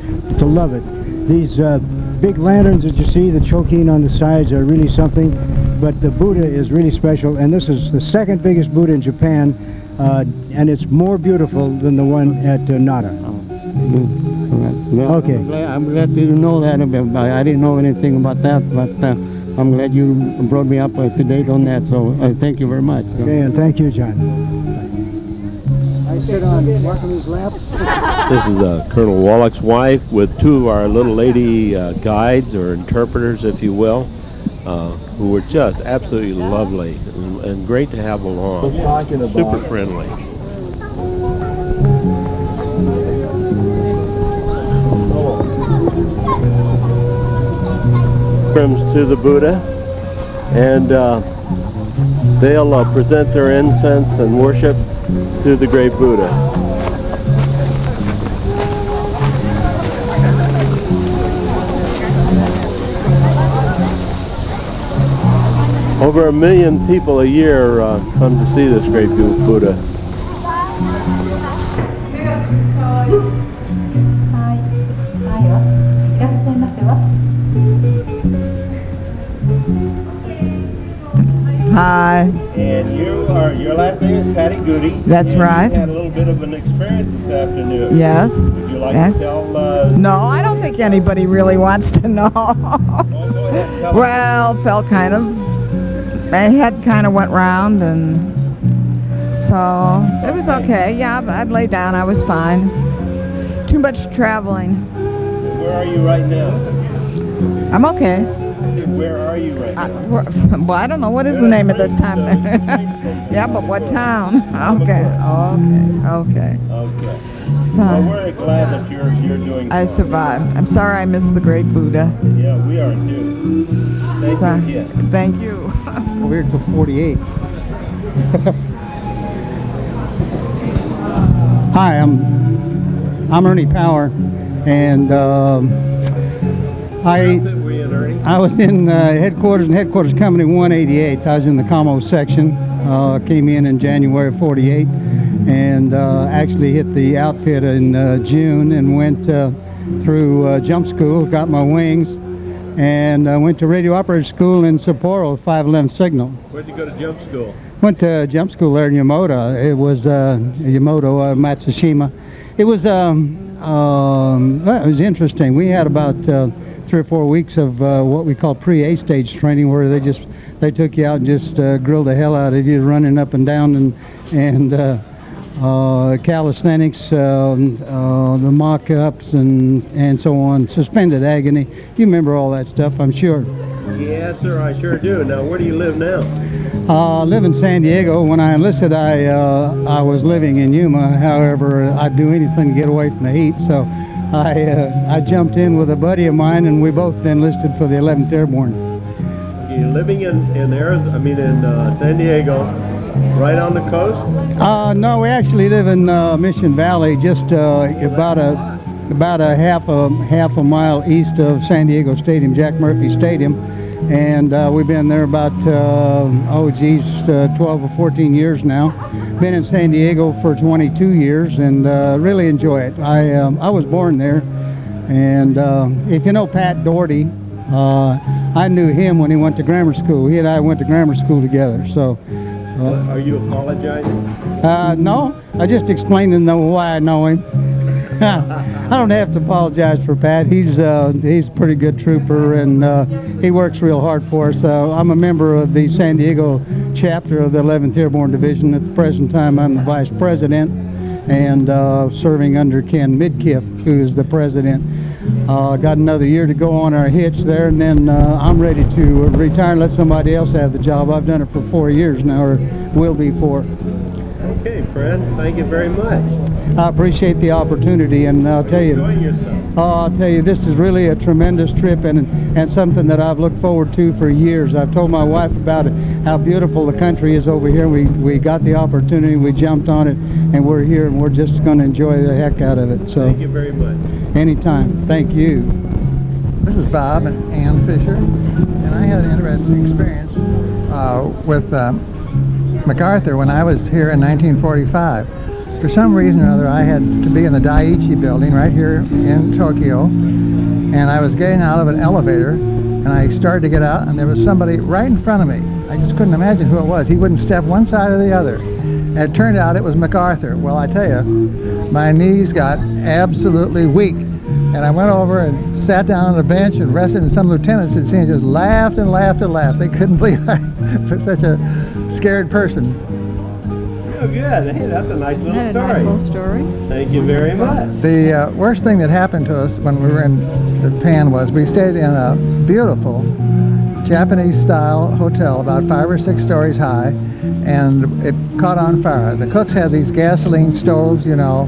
love it. These big lanterns that you see, the chokin on the sides, are really something, but the Buddha is really special, and this is the second biggest Buddha in Japan, and it's more beautiful than the one at Nara. Well, okay. I'm glad you know that. I didn't know anything about that, but I'm glad you brought me up to date on that, so thank you very much. Okay, and thank you, John. I sit on Markhami's lap. This is Colonel Wallach's wife with two of our little lady guides or interpreters, if you will. who were just absolutely lovely and great to have along. Super friendly. To the Buddha, and they'll present their incense and worship to the great Buddha. Over 1 million people a year come to see this great Buddha. Hi. And your last name is Patty Goody. That's right. You had a little bit of an experience this afternoon. Yes. Would you like to tell? No, I don't think anybody really wants to know. Well, felt kind of, my head kind of went round, and so it was okay. Yeah, I'd lay down. I was fine. Too much traveling. Where are you right now? I'm okay. Where are you right now? Well, I don't know. What is the name of this town? Yeah, but what town? Okay. Okay. So, Well, we're glad that you're doing I well. survived. I'm sorry I missed the great Buddha. Yeah, we are too. Thank you again. Thank you. We're here till 48. Hi, I'm Ernie Power, and I was in headquarters company 188. I was in the commo section. Came in January of 48, and actually hit the outfit in June and went through jump school, got my wings, and went to radio operator school in Sapporo, 511 signal. Where'd you go to jump school? Went to jump school there in Yamato. It was Yamato, Matsushima. It was interesting. We had about 3 or 4 weeks of what we call pre-A stage training, where they took you out and just grilled the hell out of you, running up and down and calisthenics, the mock-ups and so on, suspended agony. You remember all that stuff, I'm sure. Yes, sir, I sure do. Now, where do you live now? I live in San Diego. When I enlisted, I was living in Yuma. However, I'd do anything to get away from the heat, so I jumped in with a buddy of mine, and we both enlisted for the 11th Airborne. You're living in San Diego, right on the coast? No, we actually live in Mission Valley, just about a half a mile east of San Diego Stadium, Jack Murphy Stadium, and we've been there about 12 or 14 years now. Been in San Diego for 22 years, and really enjoy it. I was born there, and if you know Pat Doherty, I knew him when he went to grammar school. He and I went to grammar school together. So. Are you apologizing? No, I just explained to them why I know him. I don't have to apologize for Pat. He's a pretty good trooper, and he works real hard for us. I'm a member of the San Diego chapter of the 11th Airborne Division. At the present time, I'm the vice president, and serving under Ken Midkiff, who is the president. Got another year to go on our hitch there, and then I'm ready to retire and let somebody else have the job. I've done it for 4 years now, or will be 4. Okay, friend. Thank you very much. I appreciate the opportunity, and I'll tell you, this is really a tremendous trip, and something that I've looked forward to for years. I've told my wife about it, how beautiful the country is over here. We got the opportunity, we jumped on it, and we're here, and we're just going to enjoy the heck out of it. So thank you very much. Anytime. Thank you. This is Bob and Ann Fisher, and I had an interesting experience with MacArthur when I was here in 1945. For some reason or other, I had to be in the Daiichi building right here in Tokyo, and I was getting out of an elevator, and I started to get out, and there was somebody right in front of me. I just couldn't imagine who it was. He wouldn't step one side or the other. And it turned out it was MacArthur. Well, I tell you, my knees got absolutely weak, and I went over and sat down on the bench and rested, and some lieutenants had seen it, just laughed and laughed and laughed. They couldn't believe I was such a scared person. Oh, good. Hey, that's a nice little story. Nice little story. Thank you very much. The worst thing that happened to us when we were in Japan was we stayed in a beautiful Japanese-style hotel, about 5 or 6 stories high, and it caught on fire. The cooks had these gasoline stoves, you know,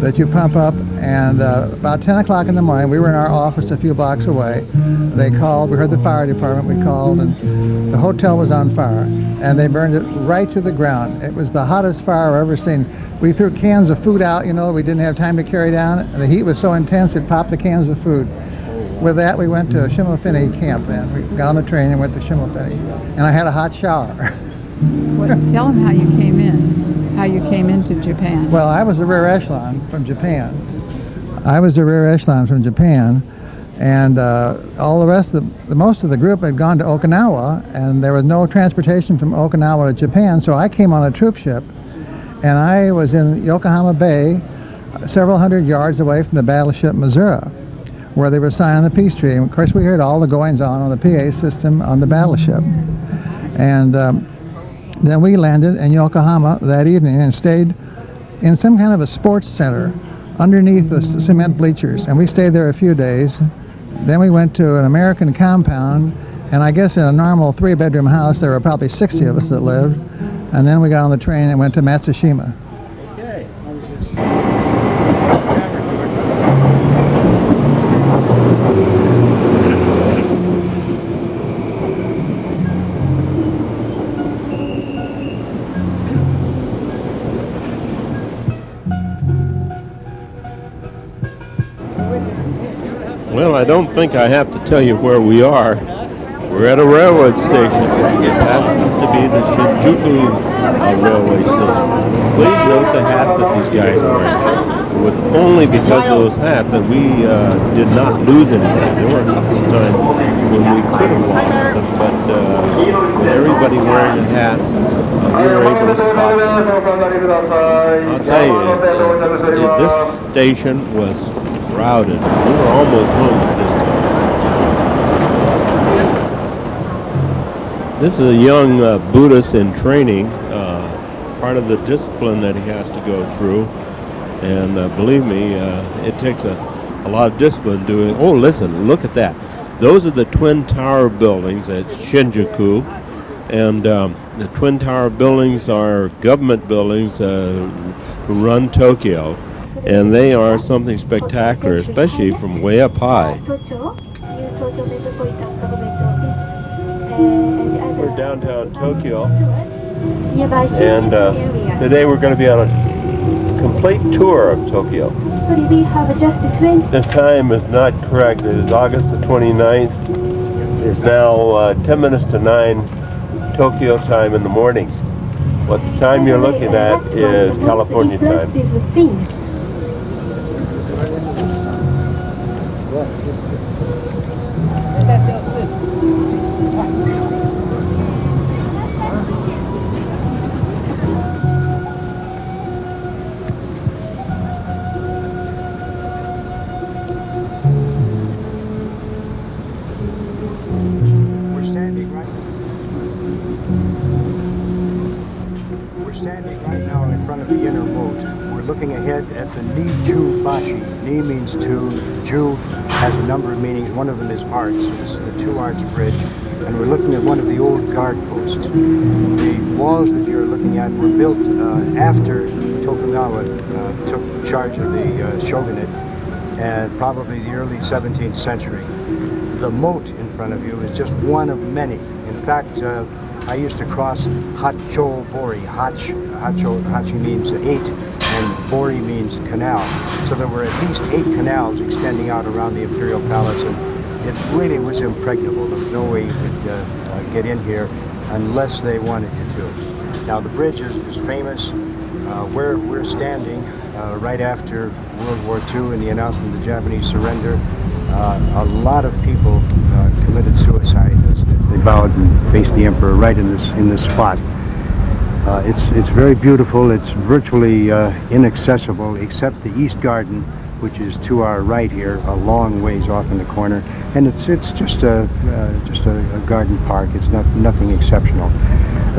that you pump up, and about 10 o'clock in the morning, we were in our office a few blocks away. They called, we heard the fire department, we called, and the hotel was on fire, and they burned it right to the ground. It was the hottest fire I've ever seen. We threw cans of food out, you know, we didn't have time to carry down, and the heat was so intense it popped the cans of food. With that, we went to Shimofini camp then. We got on the train and went to Shimofini, and I had a hot shower. Tell them how you came in, how you came into Japan. Well, I was a rear echelon from Japan. And all the rest of most of the group had gone to Okinawa, and there was no transportation from Okinawa to Japan, so I came on a troop ship, and I was in Yokohama Bay, several hundred yards away from the battleship Missouri, where they were signing the peace treaty. And of course, we heard all the goings-on the PA system on the battleship. And then we landed in Yokohama that evening and stayed in some kind of a sports center underneath the cement bleachers, and we stayed there a few days. Then we went to an American compound, and I guess in a normal 3-bedroom house there were probably 60 of us that lived, and then we got on the train and went to Matsushima. Okay. Well, I don't think I have to tell you where we are. We're at a railroad station. This happens to be the Shinjuku railway station. Please note the hats that these guys are wearing. It was only because of those hats that we did not lose anything. There were a couple of times when we could have lost them, but with everybody wearing a hat, we were able to spot them. I'll tell you, this station was crowded. We were almost home at this time. This is a young Buddhist in training, part of the discipline that he has to go through. And believe me, it takes a lot of discipline doing. Oh, listen, look at that. Those are the Twin Tower buildings at Shinjuku. And the Twin Tower buildings are government buildings who run Tokyo. And they are something spectacular, especially from way up high. We're downtown Tokyo, and today we're going to be on a complete tour of Tokyo. The time is not correct. It is August the 29th. It's now 10 minutes to 9 Tokyo time in the morning. What the time you're looking at is California time. We're standing right now in front of the inner moat. We're looking ahead at the Ni-Chu-Bashi. Ni means two. Ju has a number of meanings. One of them is arch. This is the two-arch bridge. And we're looking at one of the old guard posts. The walls that you're looking at were built after Tokugawa took charge of the shogunate, and probably the early 17th century. The moat in front of you is just one of many. In fact, I used to cross Hacho-Bori. Hachi means 8, and Bori means canal. So there were at least 8 canals extending out around the imperial palace, and it really was impregnable. There was no way you could get in here unless they wanted you to. Now the bridge is famous. Where we're standing right after World War II and the announcement of the Japanese surrender, a lot of people committed suicide as they bowed and faced the emperor right in this spot. It's very beautiful. It's virtually inaccessible except the East Garden, which is to our right here, a long ways off in the corner, and it's just a garden park. It's nothing exceptional.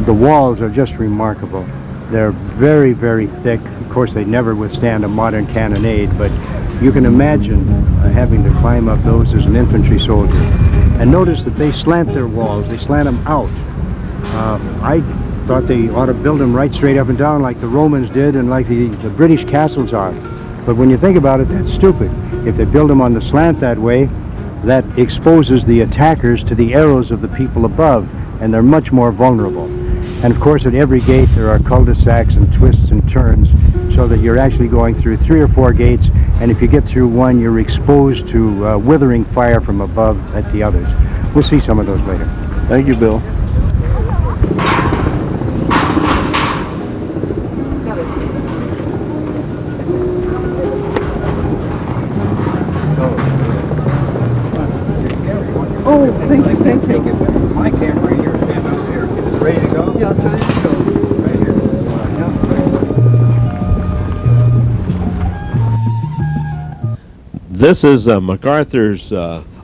The walls are just remarkable. They're very, very thick. Of course, they never withstand a modern cannonade, but you can imagine having to climb up those as an infantry soldier. And notice that they slant their walls, they slant them out. I thought they ought to build them right straight up and down like the Romans did and like the British castles are. But when you think about it, that's stupid. If they build them on the slant that way, that exposes the attackers to the arrows of the people above, and they're much more vulnerable. And of course, at every gate there are cul-de-sacs and twists and turns, so that you're actually going through 3 or 4 gates, and if you get through one, you're exposed to withering fire from above at the others. We'll see some of those later. Thank you, Bill. Oh, thank you, thank you. My camera, your camera here. Is it ready to go? Yeah, time to go. Right here. This is MacArthur's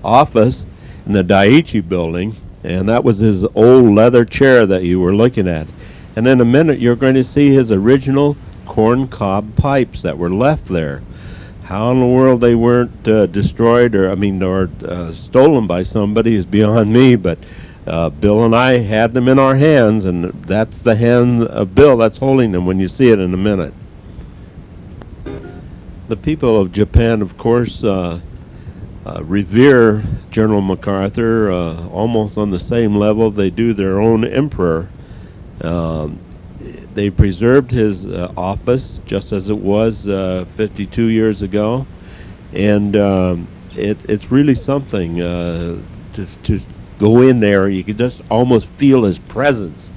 office in the Daiichi building, and that was his old leather chair that you were looking at. And in a minute you're going to see his original corn cob pipes that were left there. How in the world they weren't destroyed or stolen by somebody is beyond me, but Bill and I had them in our hands, and that's the hand of Bill that's holding them when you see it in a minute. The people of Japan, of course, revere General MacArthur almost on the same level they do their own emperor. They preserved his office just as it was 52 years ago, and it's really something to go in there. You can just almost feel his presence,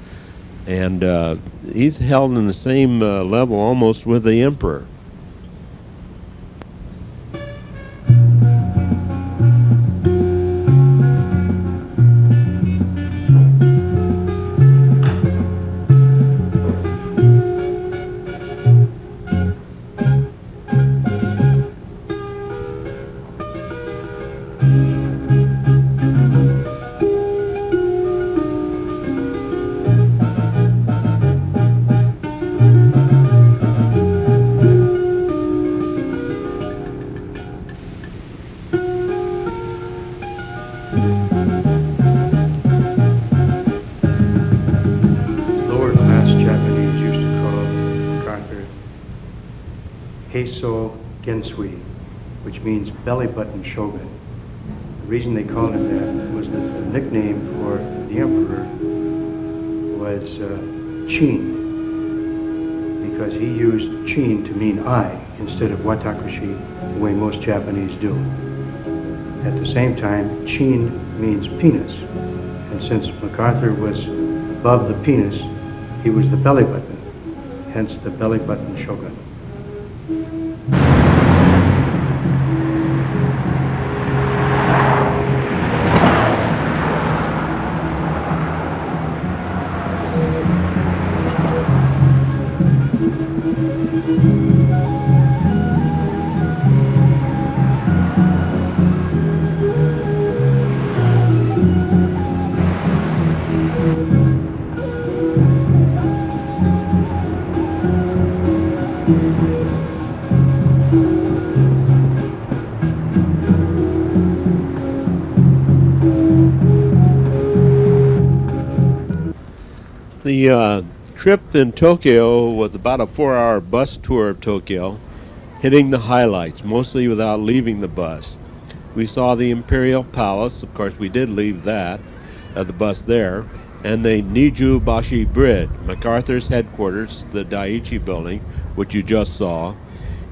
and he's held in the same level almost with the emperor. Lower class Japanese used to call MacArthur Heiso Gensui, which means belly button shogun. The reason they called him that was that the nickname for the emperor was Chin, because he used Chin to mean I instead of Watakushi, the way most Japanese do. At the same time, Chin means penis, and since MacArthur was above the penis, he was the belly button, hence the belly button shogun. The trip in Tokyo was about a 4-hour bus tour of Tokyo, hitting the highlights, mostly without leaving the bus. We saw the Imperial Palace, of course we did leave that, the bus there, and the Nijubashi Bridge, MacArthur's headquarters, the Daiichi building, which you just saw,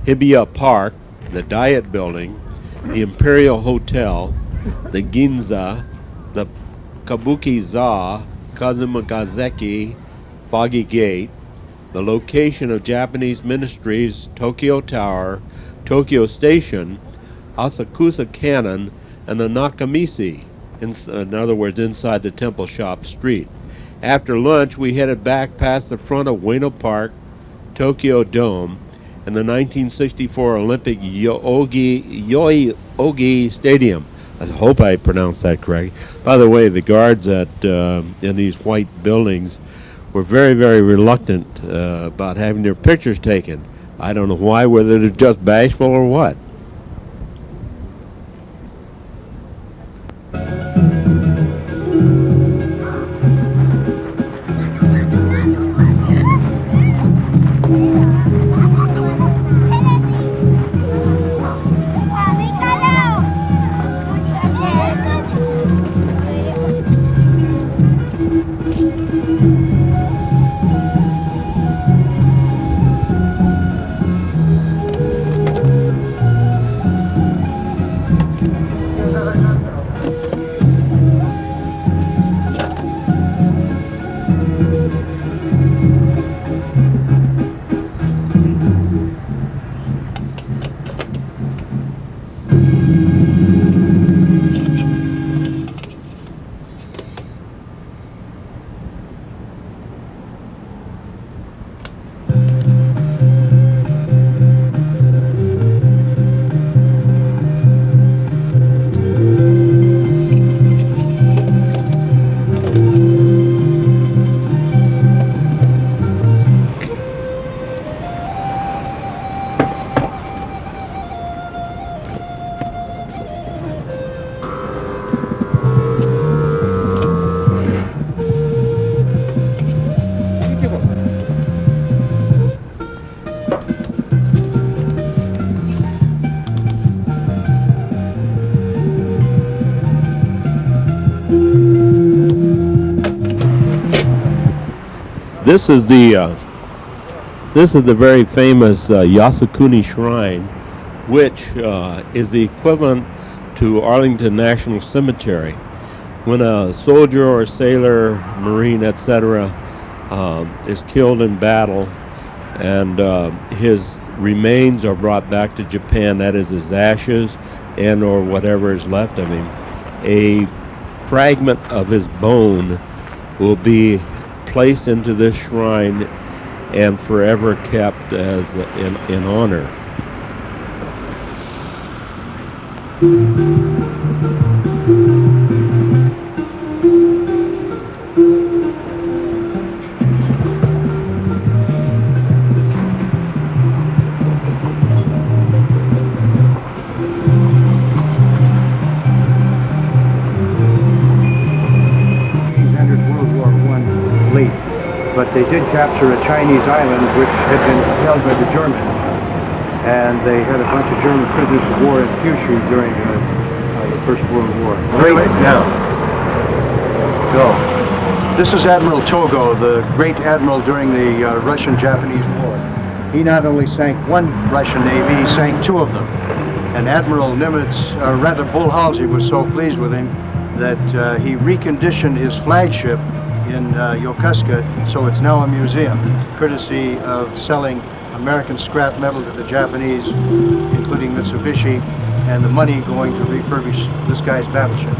Hibiya Park, the Diet building, the Imperial Hotel, the Ginza, the Kabuki-za, Kazumagazeki, Foggy Gate, the location of Japanese ministries, Tokyo Tower, Tokyo Station, Asakusa Cannon, and the Nakamisi, in other words, inside the Temple Shop Street. After lunch, we headed back past the front of Ueno Park, Tokyo Dome, and the 1964 Olympic Yoyogi Stadium. I hope I pronounced that correct. By the way, the guards in these white buildings were very, very reluctant about having their pictures taken. I don't know why, whether they're just bashful or what. This is the very famous Yasukuni Shrine, which is the equivalent to Arlington National Cemetery. When a soldier or sailor, marine, etc., is killed in battle, and his remains are brought back to Japan, that is his ashes and or whatever is left of him, a fragment of his bone will be placed into this shrine and forever kept as in honor. But they did capture a Chinese island which had been held by the Germans, and they had a bunch of German prisoners of war in Kyushu during the First World War. Really? Yeah. Go. This is Admiral Togo, the great admiral during the Russian-Japanese War. He not only sank one Russian navy, he sank two of them. And Admiral Nimitz, rather Bull Halsey, was so pleased with him that he reconditioned his flagship in Yokosuka, so it's now a museum, courtesy of selling American scrap metal to the Japanese, including Mitsubishi, and the money going to refurbish this guy's battleship.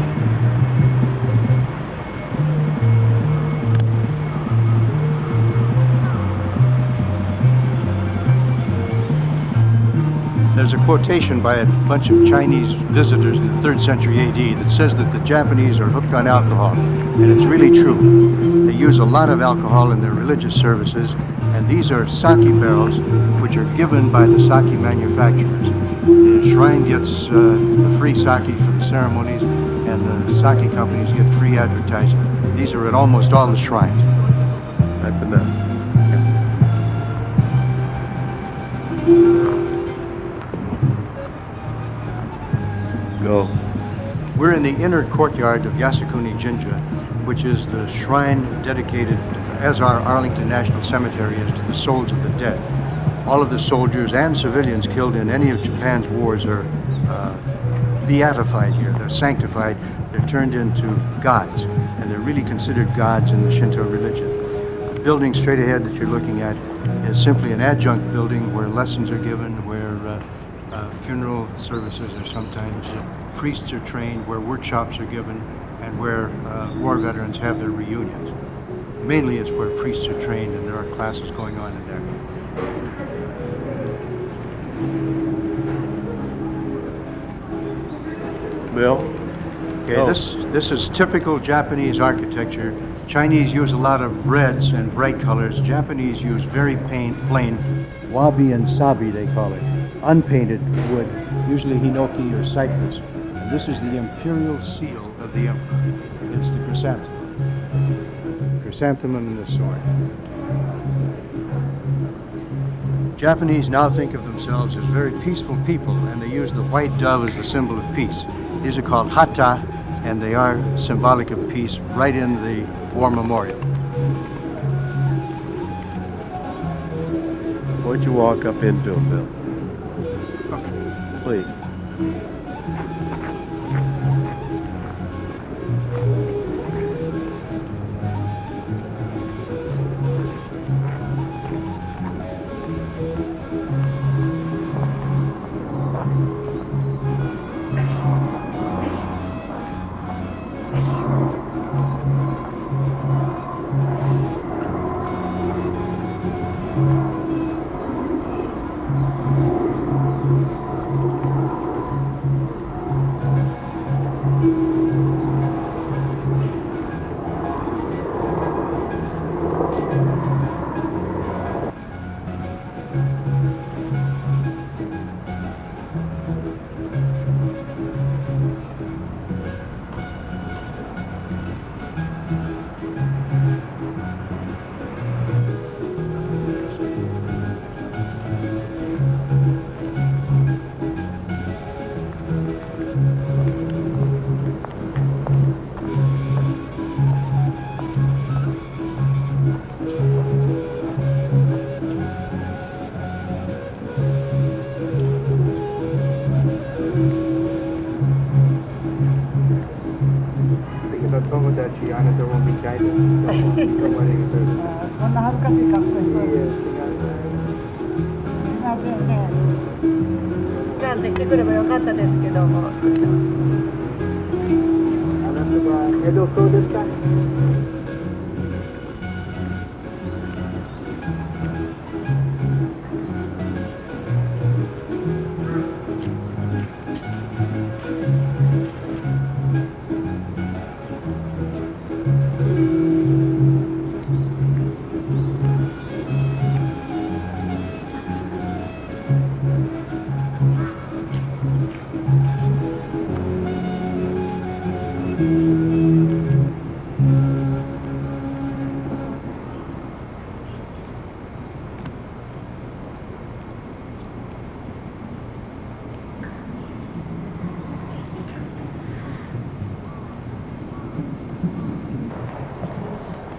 There's a quotation by a bunch of Chinese visitors in the 3rd century AD that says that the Japanese are hooked on alcohol, and it's really true. They use a lot of alcohol in their religious services, and these are sake barrels which are given by the sake manufacturers. The shrine gets the free sake for the ceremonies, and the sake companies get free advertising. These are at almost all the shrines. That's enough. Go. We're in the inner courtyard of Yasukuni Jinja, which is the shrine dedicated, as our Arlington National Cemetery is, to the souls of the dead. All of the soldiers and civilians killed in any of Japan's wars are beatified here. They're sanctified. They're turned into gods, and they're really considered gods in the Shinto religion. The building straight ahead that you're looking at is simply an adjunct building where lessons are given, where funeral services are sometimes, priests are trained, where workshops are given, and where war veterans have their reunions. Mainly it's where priests are trained and there are classes going on in there. Bill? Okay, this is typical Japanese architecture. Chinese use a lot of reds and bright colors. Japanese use very plain wabi and sabi, they call it, unpainted wood, usually hinoki or cypress. And this is the imperial seal of the emperor. It's the chrysanthemum. Chrysanthemum and the sword. Japanese now think of themselves as very peaceful people, and they use the white dove as a symbol of peace. These are called hata, and they are symbolic of peace right in the war memorial. Why don't you walk up into them, Bill? Okay. Please. 友達あなたを見たいです。どうもありがとうございます。こんな恥ずかしい格好してる。ちゃんとしてくればよかったですけども。あなたは江戸っ子ですか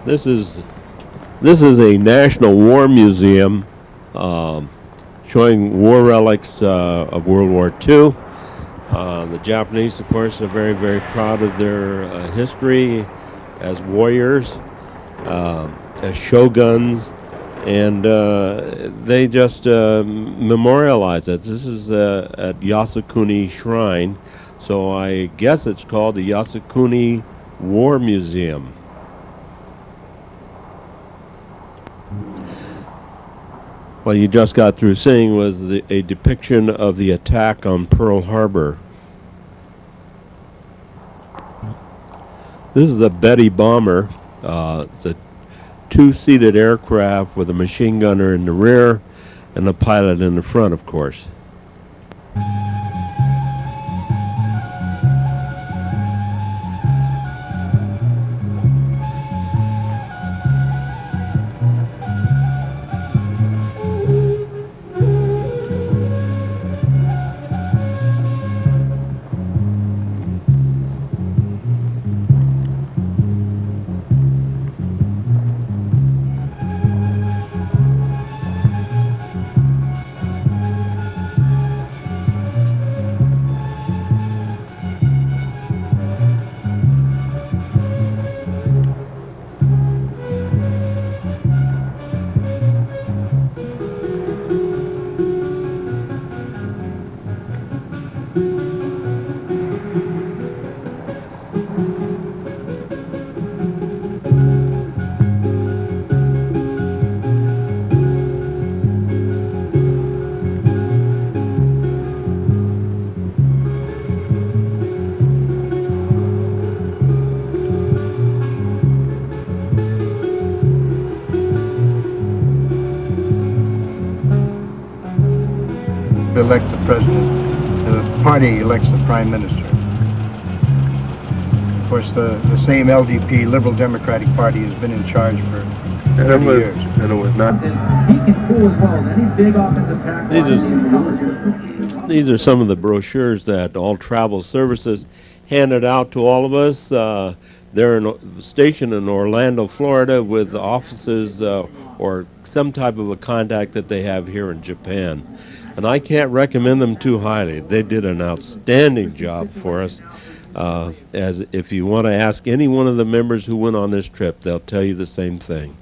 ？This is a National War Museum showing war relics of World War II. The Japanese, of course, are very, very proud of their history as warriors, as shoguns, and they just memorialize it. This is at Yasukuni Shrine, so I guess it's called the Yasukuni War Museum. What you just got through seeing was a depiction of the attack on Pearl Harbor. This is a Betty bomber. It's a two-seated aircraft with a machine gunner in the rear and a pilot in the front, of course. Elect the president. The party elects the prime minister. Of course, the same LDP, Liberal Democratic Party, has been in charge for 30 years. And it was not. These are some of the brochures that all travel services handed out to all of us. They're stationed in Orlando, Florida, with offices or some type of a contact that they have here in Japan. And I can't recommend them too highly. They did an outstanding job for us. As if you want to ask any one of the members who went on this trip, they'll tell you the same thing.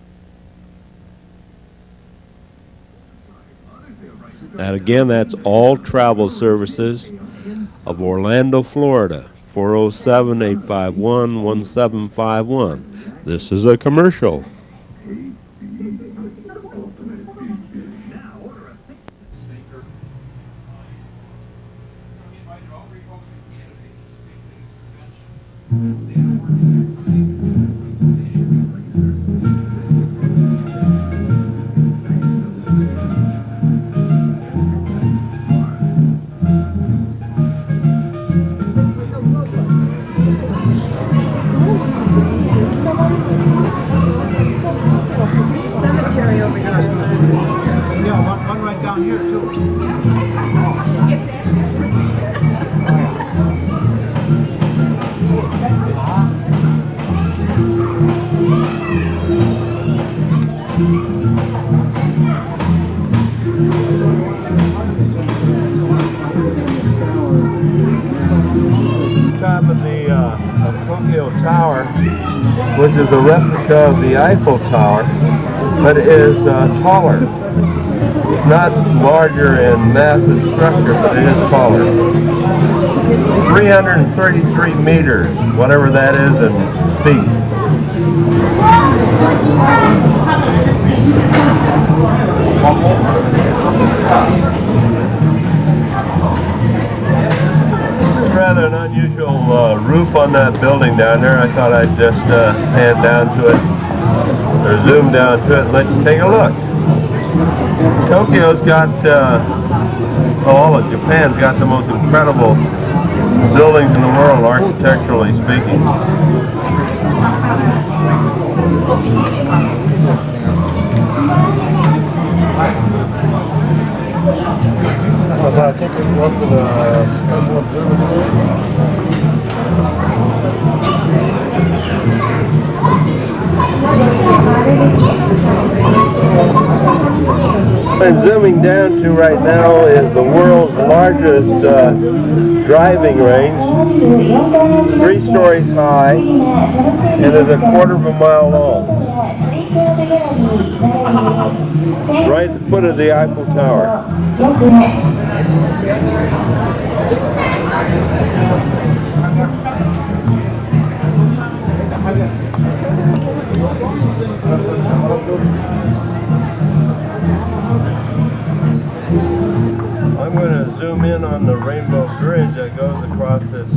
And again, that's all travel services of Orlando, Florida, 407-851-1751. This is a commercial. Cemetery over here. Yeah, one right down here, too. tower, which is a replica of the Eiffel Tower, but is taller. Not larger in massive structure, but it is taller. 333 meters, whatever that is in feet. Rather an unusual roof on that building down there. I thought I'd just pan down to it, or zoom down to it and let you take a look. Tokyo's got, all of Japan's got the most incredible buildings in the world, architecturally speaking. What I'm zooming down to right now is the world's largest driving range, 3 stories high, and is a quarter of a mile long. Right at the foot of the Eiffel Tower. I'm going to zoom in on the Rainbow Bridge that goes across this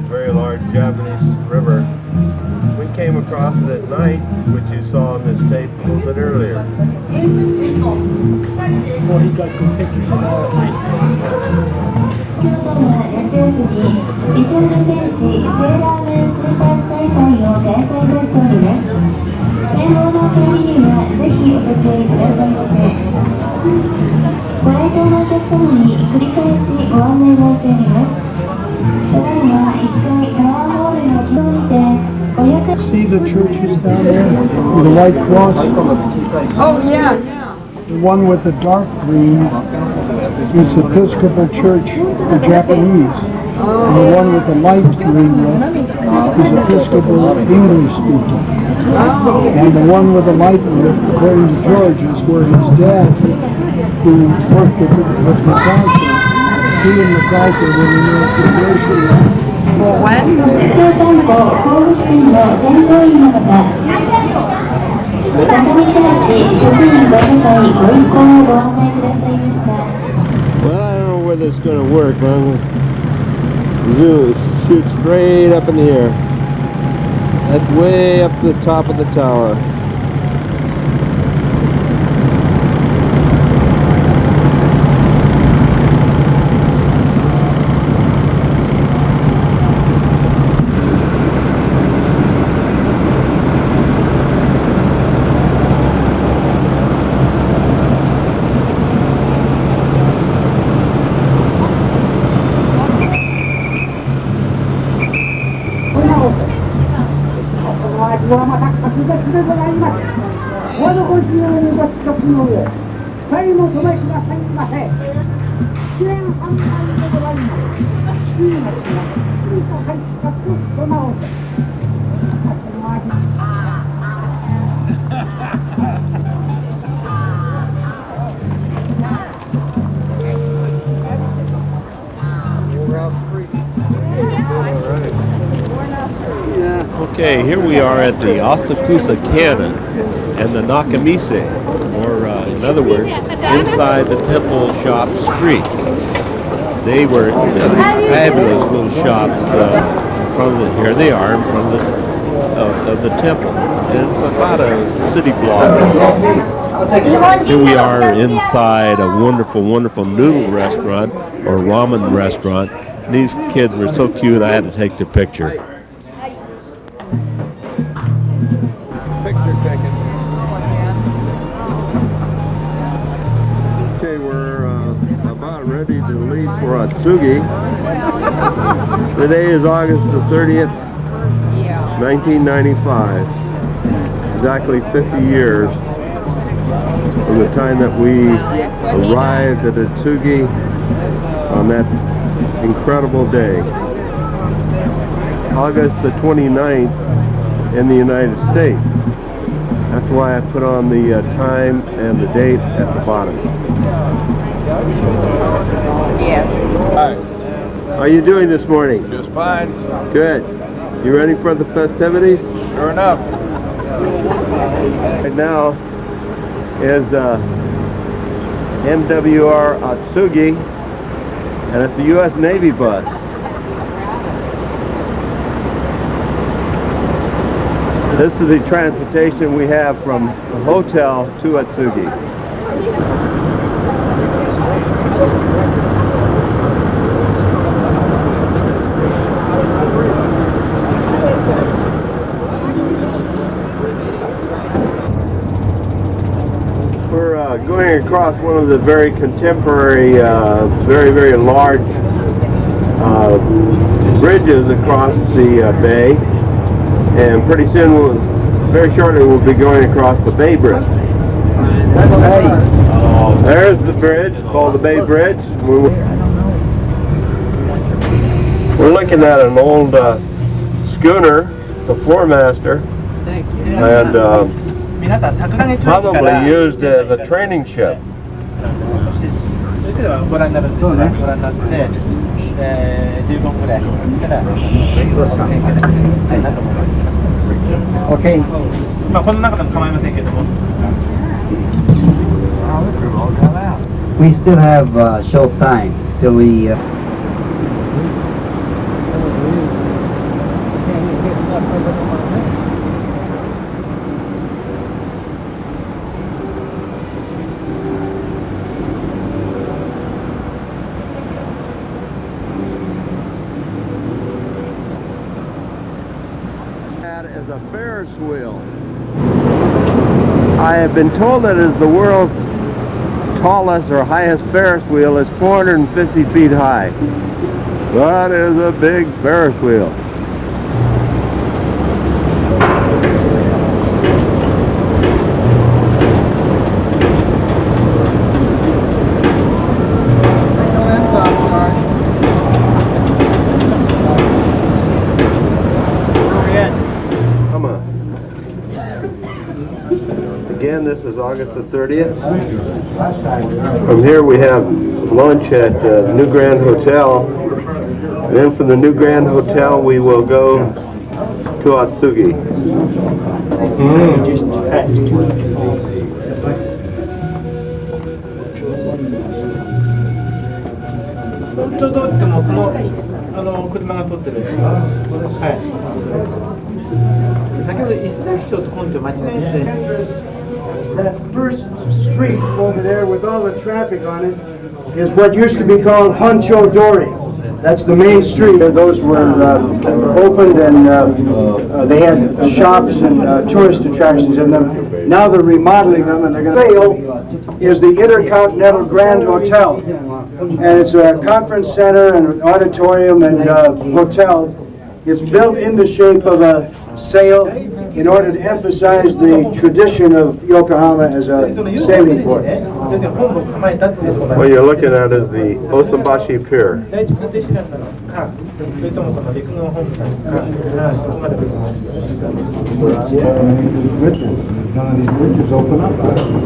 very large Japanese river. We came across it at night, which you saw on this tape a little bit earlier. See the churches down there with the white cross? Oh, yeah. The one with the dark green is Episcopal Church for Japanese. And the one with the light green roof is Episcopal English speaking. And the one with the light roof, according to George, is where his dad, who worked with MacArthur, he and MacArthur were in the American. Well, when? Well, I don't know whether it's going to work, but I'm going to shoot straight up in the air. That's way up to the top of the tower. Okay, here we are at the Asakusa Cannon and the Nakamise, or in other words, inside the temple shop streets. They were just fabulous little shops in front of the, here they are in front of the temple. And it's about a city block. Here we are inside a wonderful, wonderful noodle restaurant or ramen restaurant. And these kids were so cute, I had to take their picture. Okay, we're about ready to leave for Atsugi. Today is August the 30th, 1995. Exactly 50 years from the time that we arrived at Atsugi on that incredible day. August the 29th in the United States. That's why I put on the time and the date at the bottom. Yes. Hi. How are you doing this morning? Just fine. Good. You ready for the festivities? Sure enough. Right now is MWR Atsugi, and it's a U.S. Navy bus. This is the transportation we have from the hotel to Atsugi. We're going across one of the very contemporary, very large bridges across the bay. And pretty soon, very shortly, we'll be going across the Bay Bridge. There's the bridge, called the Bay Bridge. We're looking at an old schooner. It's a four-master, and probably used as a training ship. Okay. We still have short time till we. Is a Ferris wheel. I have been told that is the world's tallest or highest Ferris wheel is 450 feet high. That is a big Ferris wheel. Again, this is August the 30th. From here we have lunch at the New Grand Hotel. And then from the New Grand Hotel we will go to Atsugi. That first street over there with all the traffic on it is what used to be called Honcho Dori. That's the main street. Those were opened and they had shops and tourist attractions in them. Now they're remodeling them and they're going to fail is the Intercontinental Grand Hotel. And it's a conference center and an auditorium and hotel. It's built in the shape of a sail in order to emphasize the tradition of Yokohama as a sailing port. What you're looking at is the Osumbashi Pier.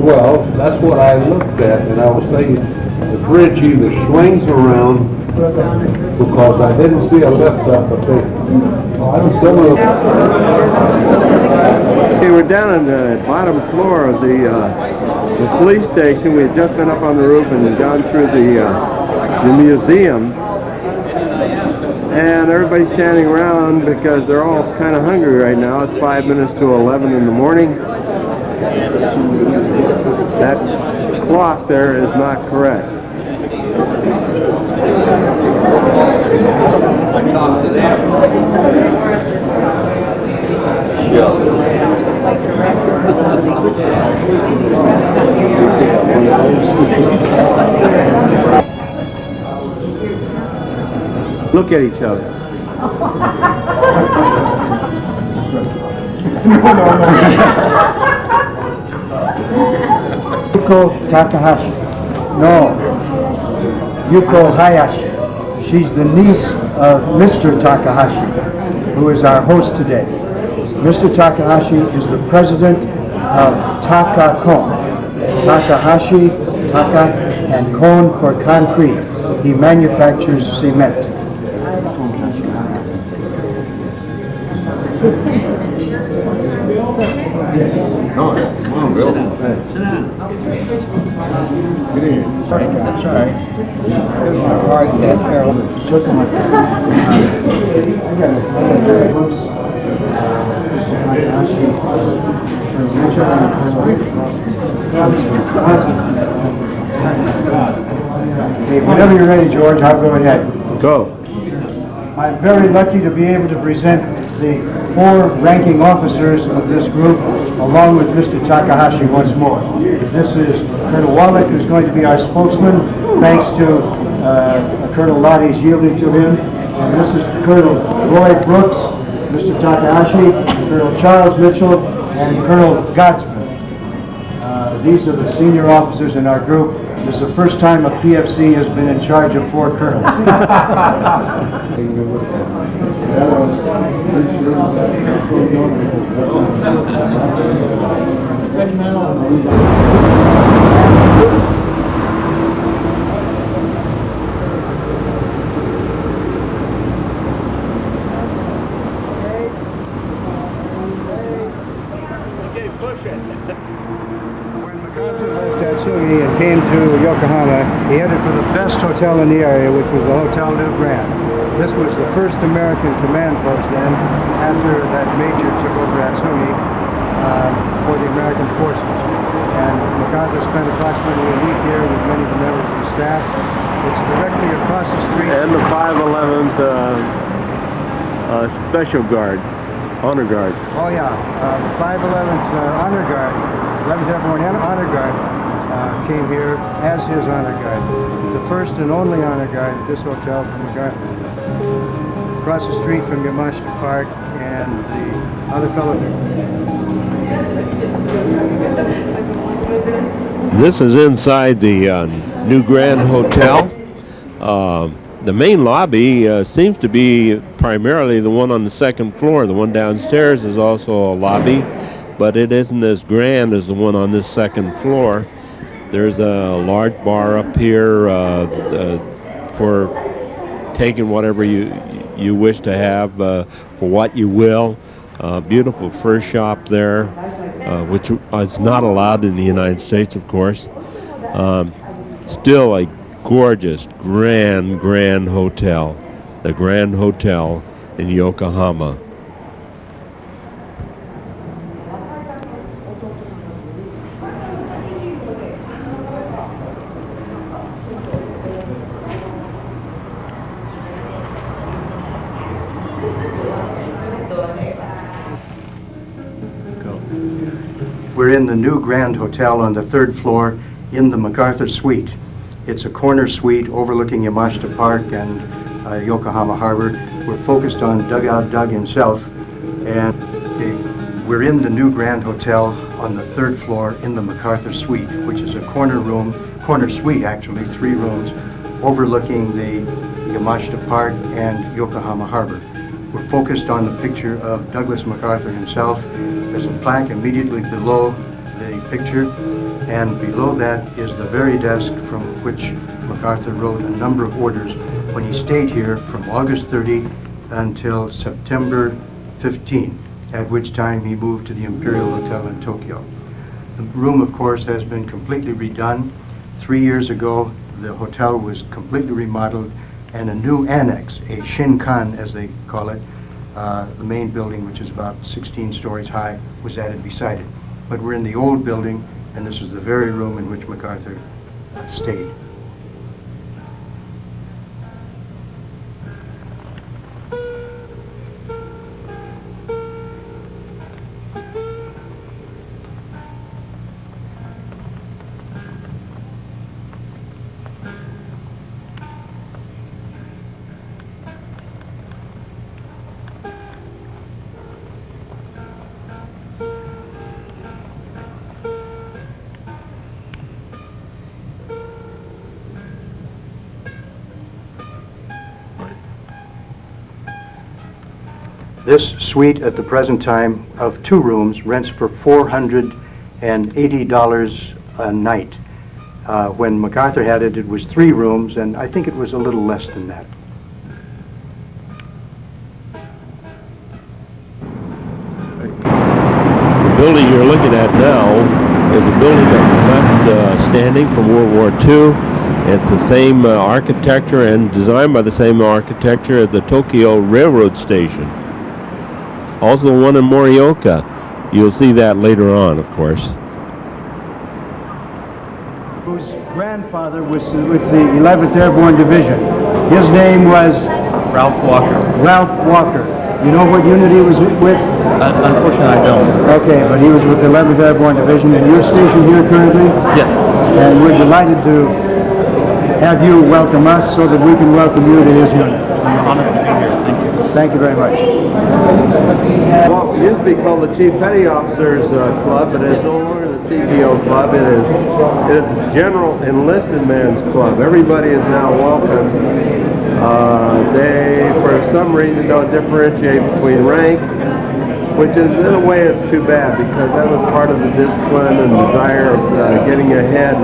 Well, that's what I looked at, and I was thinking the bridge either swings around because I didn't see a lift up, but Okay, we're down on the bottom floor of the police station. We had just been up on the roof and gone through the museum. And everybody's standing around because they're all kind of hungry right now. It's 5 minutes to 11 in the morning. That clock there is not correct. Look at each other. Yuko Takahashi. No. Yuko Hayashi. She's the niece of Mr. Takahashi. who is our host today. Mr. Takahashi is the president of Taka-Kon. Takahashi, Taka, and Kon for concrete. He manufactures cement. Come on, Bill. Sit down. Get in. That's all right. Okay, whenever you're ready, George, I'll go ahead. Go. I'm very lucky to be able to present the 4 ranking officers of this group, along with Mr. Takahashi once more. This is Colonel Wallach, who's going to be our spokesman, thanks to Colonel Lottie's yielding to him. And this is Colonel Roy Brooks, Mr. Takahashi, Colonel Charles Mitchell, and Colonel Godsman. These are the senior officers in our group. This is the first time a PFC has been in charge of 4 colonels. Atsugi and came to Yokohama, he headed for the best hotel in the area, which was the Hotel New Grand. This was the first American command post then, after that major took over Atsugi for the American forces. And MacArthur spent approximately a week here with many of the members of the staff. It's directly across the street. And the 511th Special Guard, Honor Guard. Oh yeah, the 511th Honor Guard, 11th Airborne Honor Guard came here as his honor guard. It's the first and only honor guard at this hotel from MacArthur. Across the street from Yamashita Park and the other fellow. This is inside the New Grand Hotel. The main lobby seems to be primarily the one on the second floor. The one downstairs is also a lobby, but it isn't as grand as the one on this second floor. There's a large bar up here for taking whatever you wish to have for what you will. Beautiful fur shop there, which is not allowed in the United States, of course. Still a gorgeous, grand hotel. The Grand Hotel in Yokohama. We're in the New Grand Hotel on the 3rd floor in the MacArthur Suite. It's a corner suite overlooking Yamashita Park and Yokohama Harbor. We're focused on Dugout Doug himself, and we're in the New Grand Hotel on the 3rd floor in the MacArthur Suite, which is a corner suite actually, 3 rooms, overlooking the Yamashita Park and Yokohama Harbor. We're focused on the picture of Douglas MacArthur himself. There's a plaque immediately below the picture, and below that is the very desk from which MacArthur wrote a number of orders when he stayed here from August 30 until September 15, at which time he moved to the Imperial Hotel in Tokyo. The room, of course, has been completely redone. 3 years ago, the hotel was completely remodeled, and a new annex, a Shinkan as they call it, the main building, which is about 16 stories high, was added beside it. But we're in the old building, and this is the very room in which MacArthur stayed. This suite at the present time of 2 rooms rents for $480 a night. When MacArthur had it, it was 3 rooms, and I think it was a little less than that. The building you're looking at now is a building that was left standing from World War II. It's the same architecture and designed by the same architecture as the Tokyo Railroad Station. Also the one in Morioka. You'll see that later on, of course. Whose grandfather was with the 11th Airborne Division. His name was? Ralph Walker. Ralph Walker. You know what unit he was with? Unfortunately, I don't. Okay, but he was with the 11th Airborne Division, and you're stationed here currently? Yes. And we're delighted to have you welcome us so that we can welcome you to his unit. I'm honored to be here. Thank you. Thank you very much. Well, it used to be called the Chief Petty Officers Club, but it is no longer the CPO Club. It is General Enlisted Men's Club. Everybody is now welcome. They, for some reason, don't differentiate between rank, which is, in a way, is too bad, because that was part of the discipline and desire of getting ahead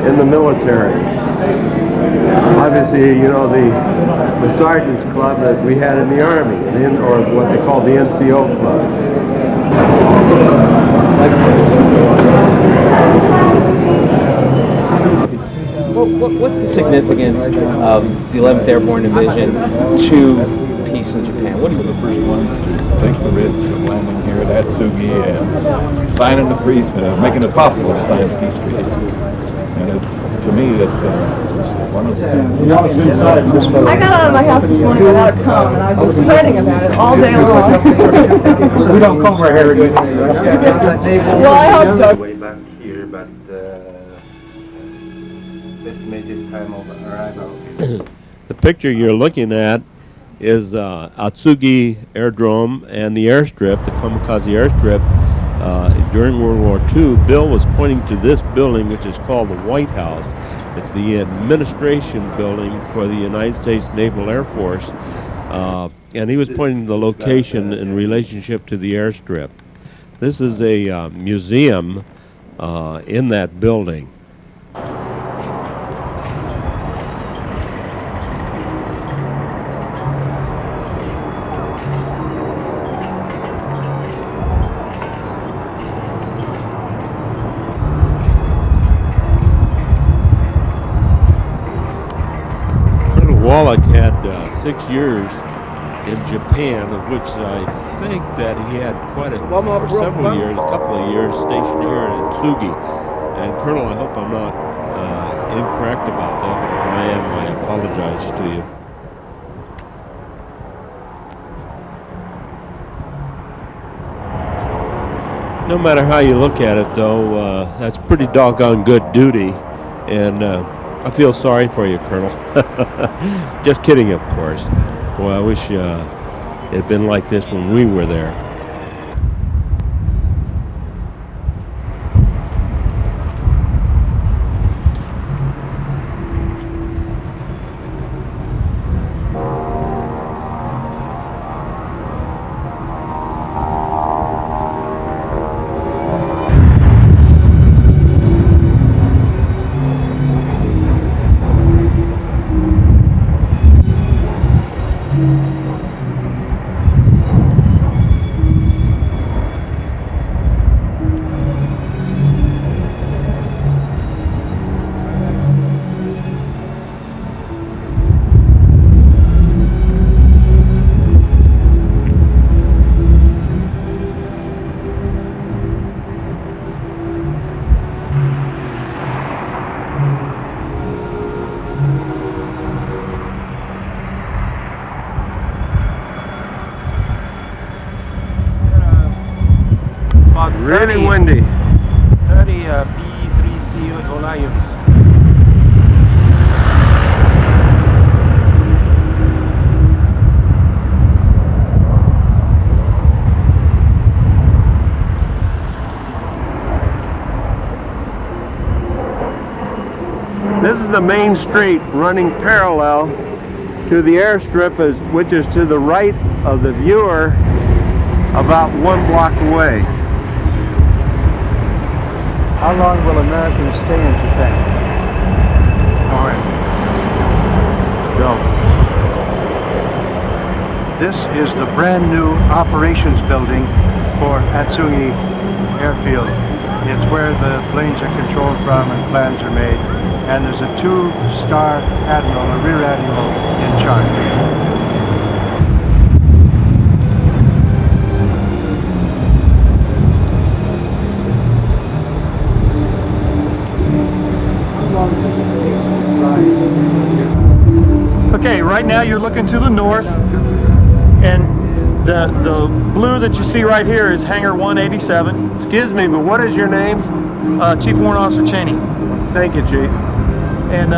in the military. Obviously, you know, the Sergeant's Club that we had in the Army, or what they call the NCO Club. What's the significance of the 11th Airborne Division to peace in Japan? What are the first ones to take the risk of landing here at Atsugi and signing the making it possible to sign the peace treaty? And to me, that's one of the things. I got out of my house this morning without a comb, and I've been fretting about it all day long. We don't comb our hair again. Well, I hope so. Way back here, but estimated time of arrival. The picture you're looking at is Atsugi Aerodrome and the airstrip, the Kamikaze airstrip. During World War II, Bill was pointing to this building, which is called the White House. It's the administration building for the United States Naval Air Force, and he was pointing to the location in relationship to the airstrip. This is a museum in that building. Wallach had 6 years in Japan, of which I think that he had quite several years, a couple of years stationed here at Atsugi. And Colonel, I hope I'm not incorrect about that, but if I am, I apologize to you. No matter how you look at it, though, that's pretty doggone good duty, and I feel sorry for you, Colonel. Just kidding, of course. Boy, I wish it had been like this when we were there. Really windy. 30 B3C Lions. This is the main street running parallel to the airstrip, which is to the right of the viewer, about 1 block away. How long will Americans stay in Japan? All right. Go. This is the brand new operations building for Atsugi Airfield. It's where the planes are controlled from and plans are made. And there's a 2-star admiral, a rear admiral, in charge. Okay, right now you're looking to the north, and the blue that you see right here is Hangar 187. Excuse me, but what is your name? Chief Warrant Officer Cheney. Thank you, Chief. And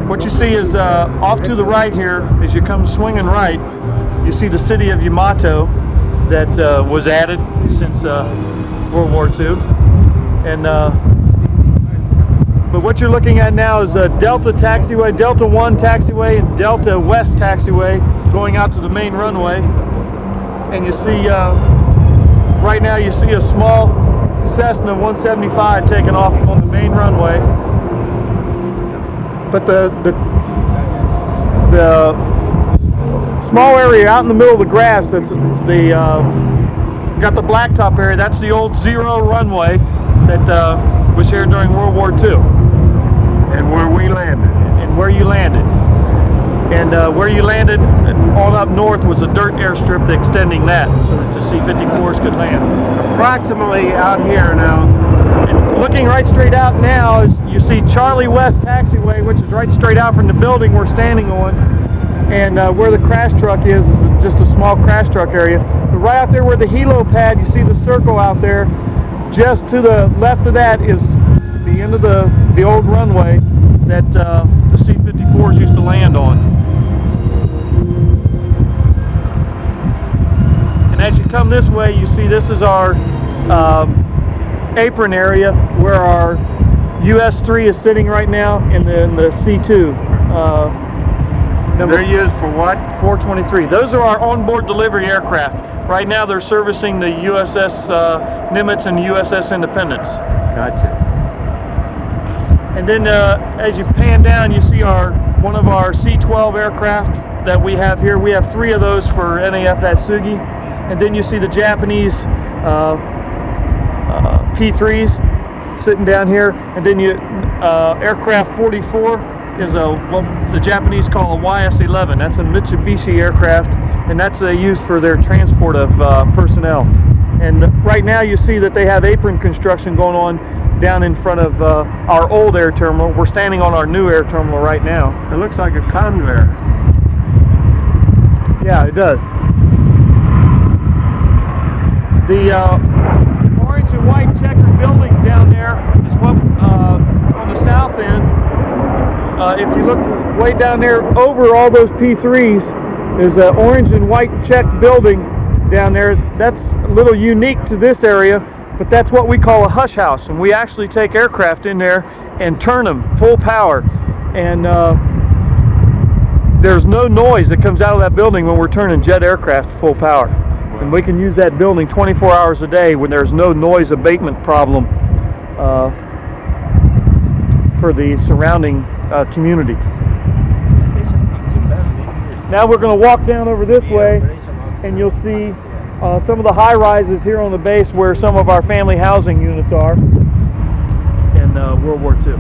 what you see is off to the right here, as you come swinging right, you see the city of Yamato that was added since World War II. And but what you're looking at now is Delta Taxiway, Delta 1 Taxiway, and Delta West Taxiway going out to the main runway. And you see, right now you see a small Cessna 175 taking off on the main runway. But the small area out in the middle of the grass, that's the got the blacktop area, that's the old zero runway that was here during World War II. And where we landed. And where you landed. And where you landed on up north was a dirt airstrip extending that so that the C-54s could land. Approximately out here now. And looking right straight out now is you see Charlie West Taxiway, which is right straight out from the building we're standing on. And where the crash truck is just a small crash truck area. But right out there where the helo pad, you see the circle out there. Just to the left of that is the end of the old runway that the C-54s used to land on. And as you come this way, you see this is our apron area where our US-3 is sitting right now in the C-2. They're used for what? 423. Those are our onboard delivery aircraft. Right now they're servicing the USS Nimitz and USS Independence. Gotcha. And then as you pan down, you see one of our C-12 aircraft that we have here. We have 3 of those for NAF Atsugi. And then you see the Japanese P-3s sitting down here. And then aircraft 44 is what the Japanese call a YS-11. That's a Mitsubishi aircraft, and that's used for their transport of personnel. And right now you see that they have apron construction going on down in front of our old air terminal. We're standing on our new air terminal right now. It looks like a conveyor. Yeah, it does. The orange and white checkered building down there is what on the south end. If you look way down there over all those P3s, there's an orange and white checked building down there. That's a little unique to this area, but that's what we call a hush house. And we actually take aircraft in there and turn them full power. And there's no noise that comes out of that building when we're turning jet aircraft full power. And we can use that building 24 hours a day when there's no noise abatement problem for the surrounding community. Now we're going to walk down over this way, and you'll see some of the high rises here on the base where some of our family housing units are in World War II.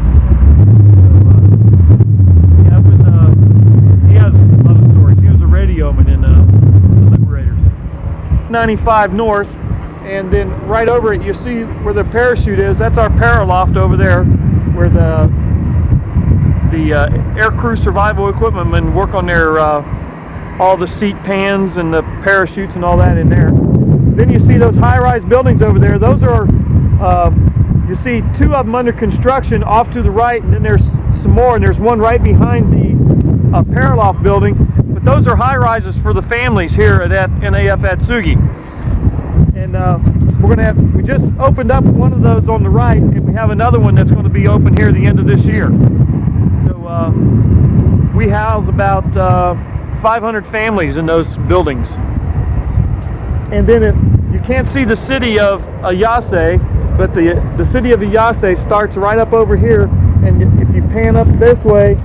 He has a lot of stories. He was a radioman in the Liberators. 95 north, and then right over it you see where the parachute is. That's our paraloft over there, where the aircrew survival equipment men work on their all the seat pans and the parachutes and all that in there. Then you see those high-rise buildings over there. Those are you see 2 of them under construction off to the right, and then there's some more, and there's one right behind the paraloft building. But those are high-rises for the families here at NAF Atsugi. And we're going to have, we just opened up one of those on the right, and we have another one that's going to be open here at the end of this year. So We house about 500 families in those buildings. And then you can't see the city of Ayase, but the city of Ayase starts right up over here, and if you pan up this way,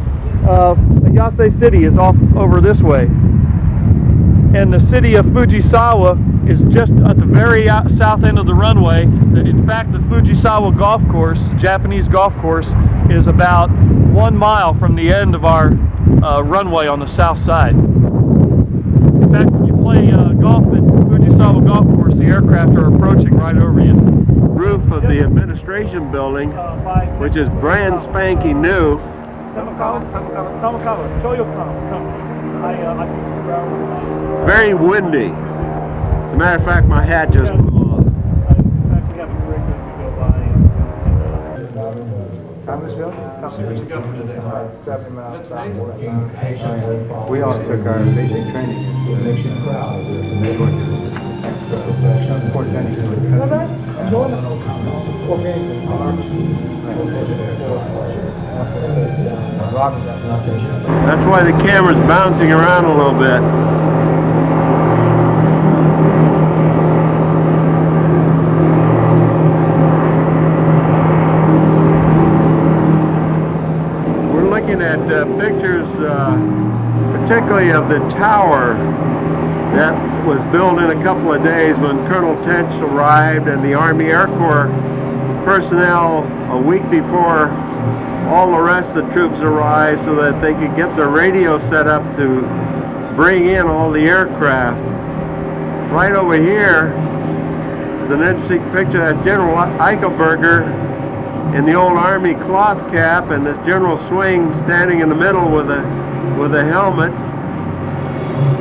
Ayase City is off over this way. And the city of Fujisawa is just at the very south end of the runway. In fact, the Fujisawa golf course, Japanese golf course, is about 1 mile from the end of our runway on the south side. In fact, when you play golf at Fujisawa golf course, the aircraft are approaching right over you. Roof of the administration building, which is brand spanking new. Very windy. As a matter of fact, my hat just blew off. We all took our basic training in Fort Benning. That's why the camera's bouncing around a little bit. We're looking at pictures, particularly of the tower that was built in a couple of days when Colonel Tench arrived and the Army Air Corps personnel a week before all the rest of the troops arrived so that they could get their radio set up to bring in all the aircraft. Right over here is an interesting picture of General Eichelberger in the old Army cloth cap, and this General Swing standing in the middle with a helmet.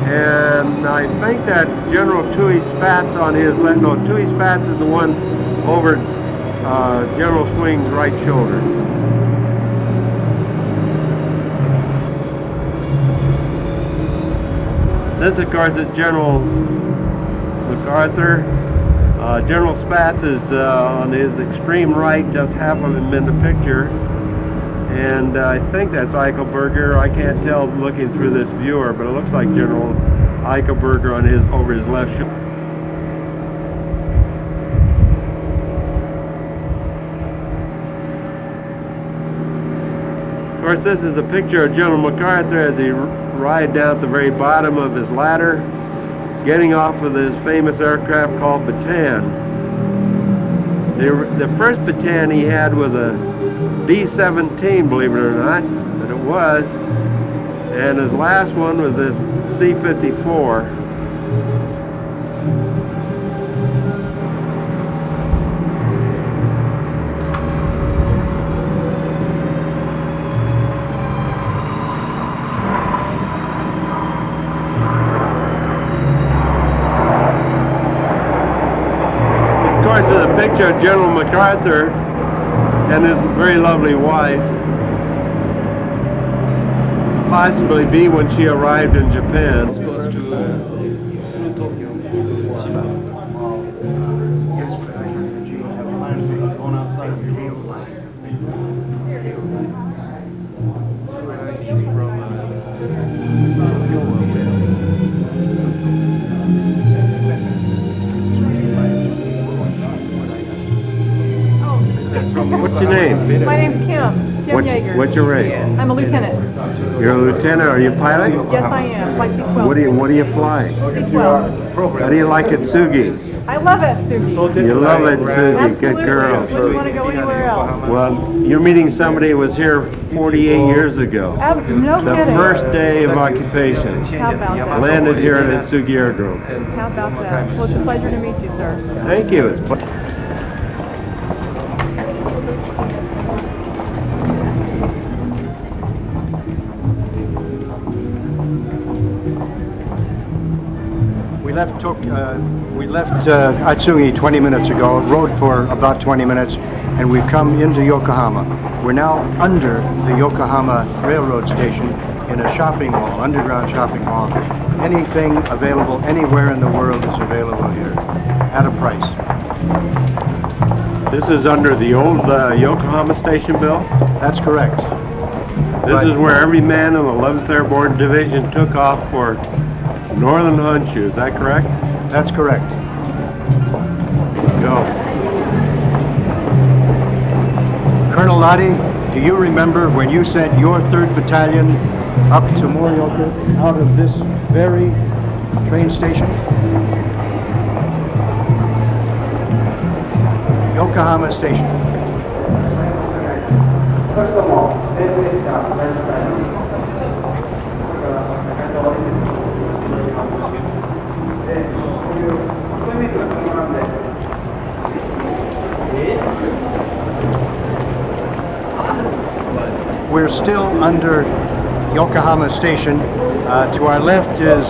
And I think that General Tui Spatz on his left, no, Tui Spatz is the one over General Swing's right shoulder. This, of course, is General MacArthur. General Spatz is on his extreme right, just half of him in the picture. And I think that's Eichelberger. I can't tell looking through this viewer, but it looks like General Eichelberger on over his left shoulder. Of course, this is a picture of General MacArthur as he rides down at the very bottom of his ladder, getting off with his famous aircraft called Bataan. The first Bataan he had was a B-17, believe it or not, but it was. And his last one was this C-54. Of course, there's a picture of General MacArthur and his very lovely wife, possibly be when she arrived in Japan. What's your name? My name's Kim Yeager. What's your rank? I'm a lieutenant. You're a lieutenant. Are you a pilot? Yes, I am. Fly C-12. What do you fly? C-12. How do you like Atsugi? I love Atsugi. You love Atsugi. Good girl. Wouldn't want to go anywhere else. Well, you're meeting somebody who was here 48 years ago. No the kidding. first day of occupation. How about that? Landed here at Atsugi Aerodrome. How about that? Well, it's a pleasure to meet you, sir. Thank you. It's We left Atsugi 20 minutes ago, rode for about 20 minutes, and we've come into Yokohama. We're now under the Yokohama Railroad Station in a shopping mall, underground shopping mall. Anything available anywhere in the world is available here, at a price. This is under the old Yokohama Station, Bill? That's correct. This is where every man in the 11th Airborne Division took off for Northern Honshu. Is that correct? That's correct. Go. Colonel Lottie, do you remember when you sent your 3rd Battalion up to Morioka out of this very train station? Yokohama Station. We're still under Yokohama Station. To our left is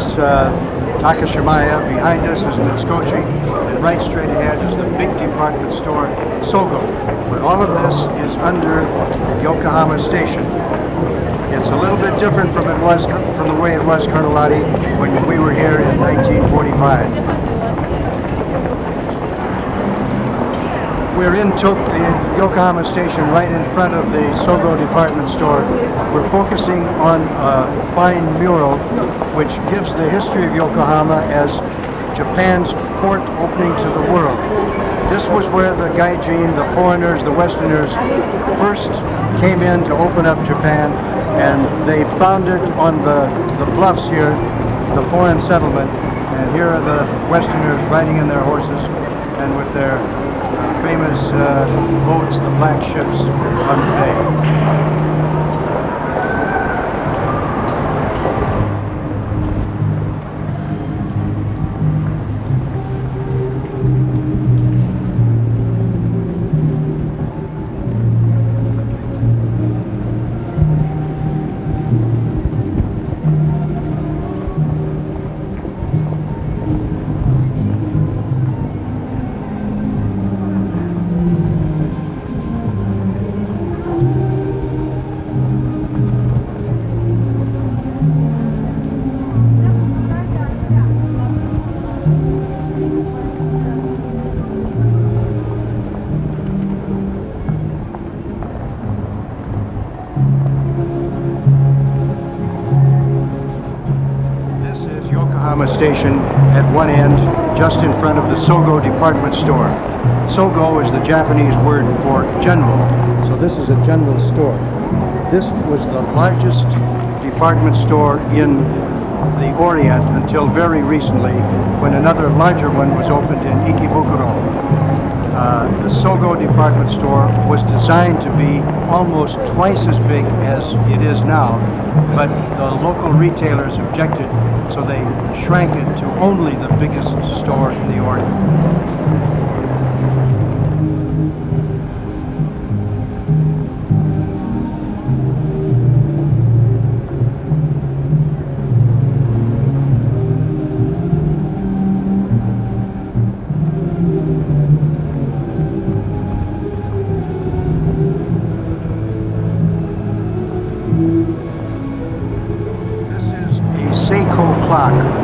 Takashimaya. Behind us is Mitsukoshi. And right straight ahead is the big department store, Sogo. But all of this is under Yokohama Station. It's a little bit different from the way it was, Colonel Lottie, when we were here in 1945. We're in Yokohama Station, right in front of the Sogo department store. We're focusing on a fine mural which gives the history of Yokohama as Japan's port opening to the world. This was where the gaijin, the foreigners, the Westerners, first came in to open up Japan, and they founded on the bluffs here the foreign settlement. And here are the Westerners riding in their horses and with their famous boats, the black ships on the bay. Station at one end, just in front of the Sogo department store. Sogo is the Japanese word for general, so this is a general store. This was the largest department store in the Orient until very recently, when another larger one was opened in Ikebukuro. The Sogo department store was designed to be almost twice as big as it is now, but the local retailers objected, so they shrank it to only the biggest store in the Orient.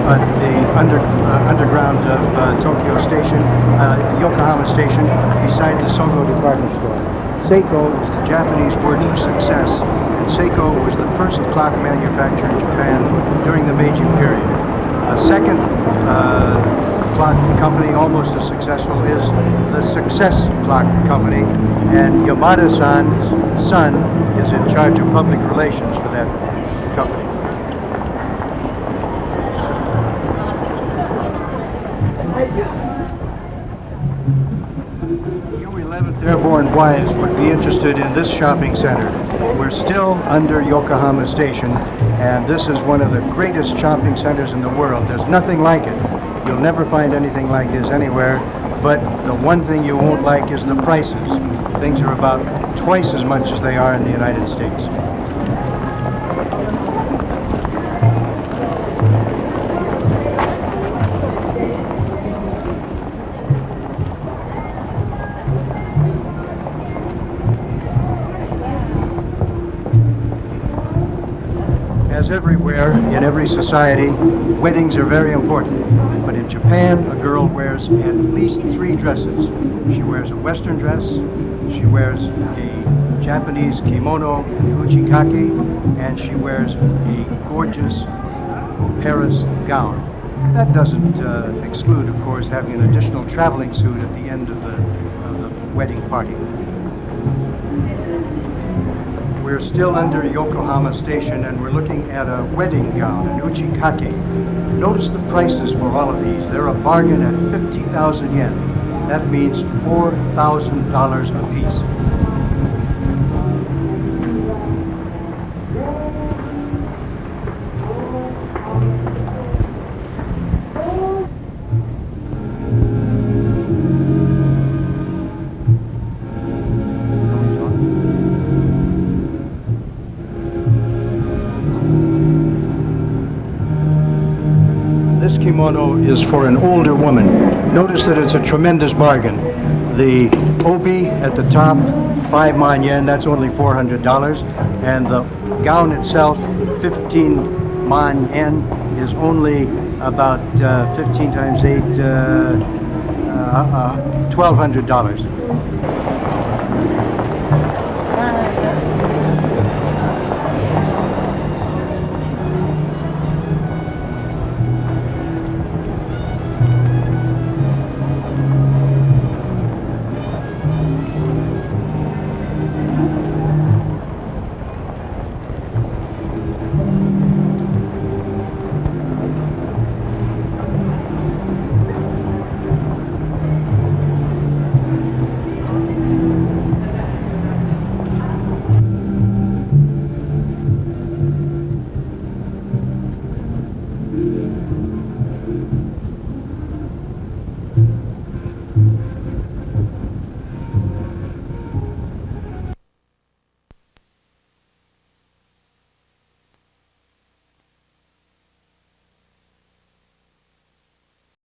At the underground of Tokyo Station, Yokohama Station, beside the Sogo department store. Seiko is the Japanese word for success, and Seiko was the first clock manufacturer in Japan during the Meiji period. A second clock company, almost as successful, is the Success Clock Company, and Yamada-san's son is in charge of public relations for that company. You 11th Airborne wives would be interested in this shopping center. We're still under Yokohama Station, and this is one of the greatest shopping centers in the world. There's nothing like it. You'll never find anything like this anywhere, but the one thing you won't like is the prices. Things are about twice as much as they are in the United States. As everywhere, in every society, weddings are very important. But in In Japan, a girl wears at least 3 dresses. She wears a Western dress, she wears a Japanese kimono and uchikake, and she wears a gorgeous Paris gown. That doesn't exclude, of course, having an additional traveling suit at the end of the wedding party. We're still under Yokohama Station and we're looking at a wedding gown, an uchikake. Notice the prices for all of these. They're a bargain at 50,000 yen. That means $4,000 a piece. This kimono is for an older woman. Notice that it's a tremendous bargain. The obi at the top, 5 man yen, that's only $400. And the gown itself, 15 man yen, is only about 15 times 8, $1,200.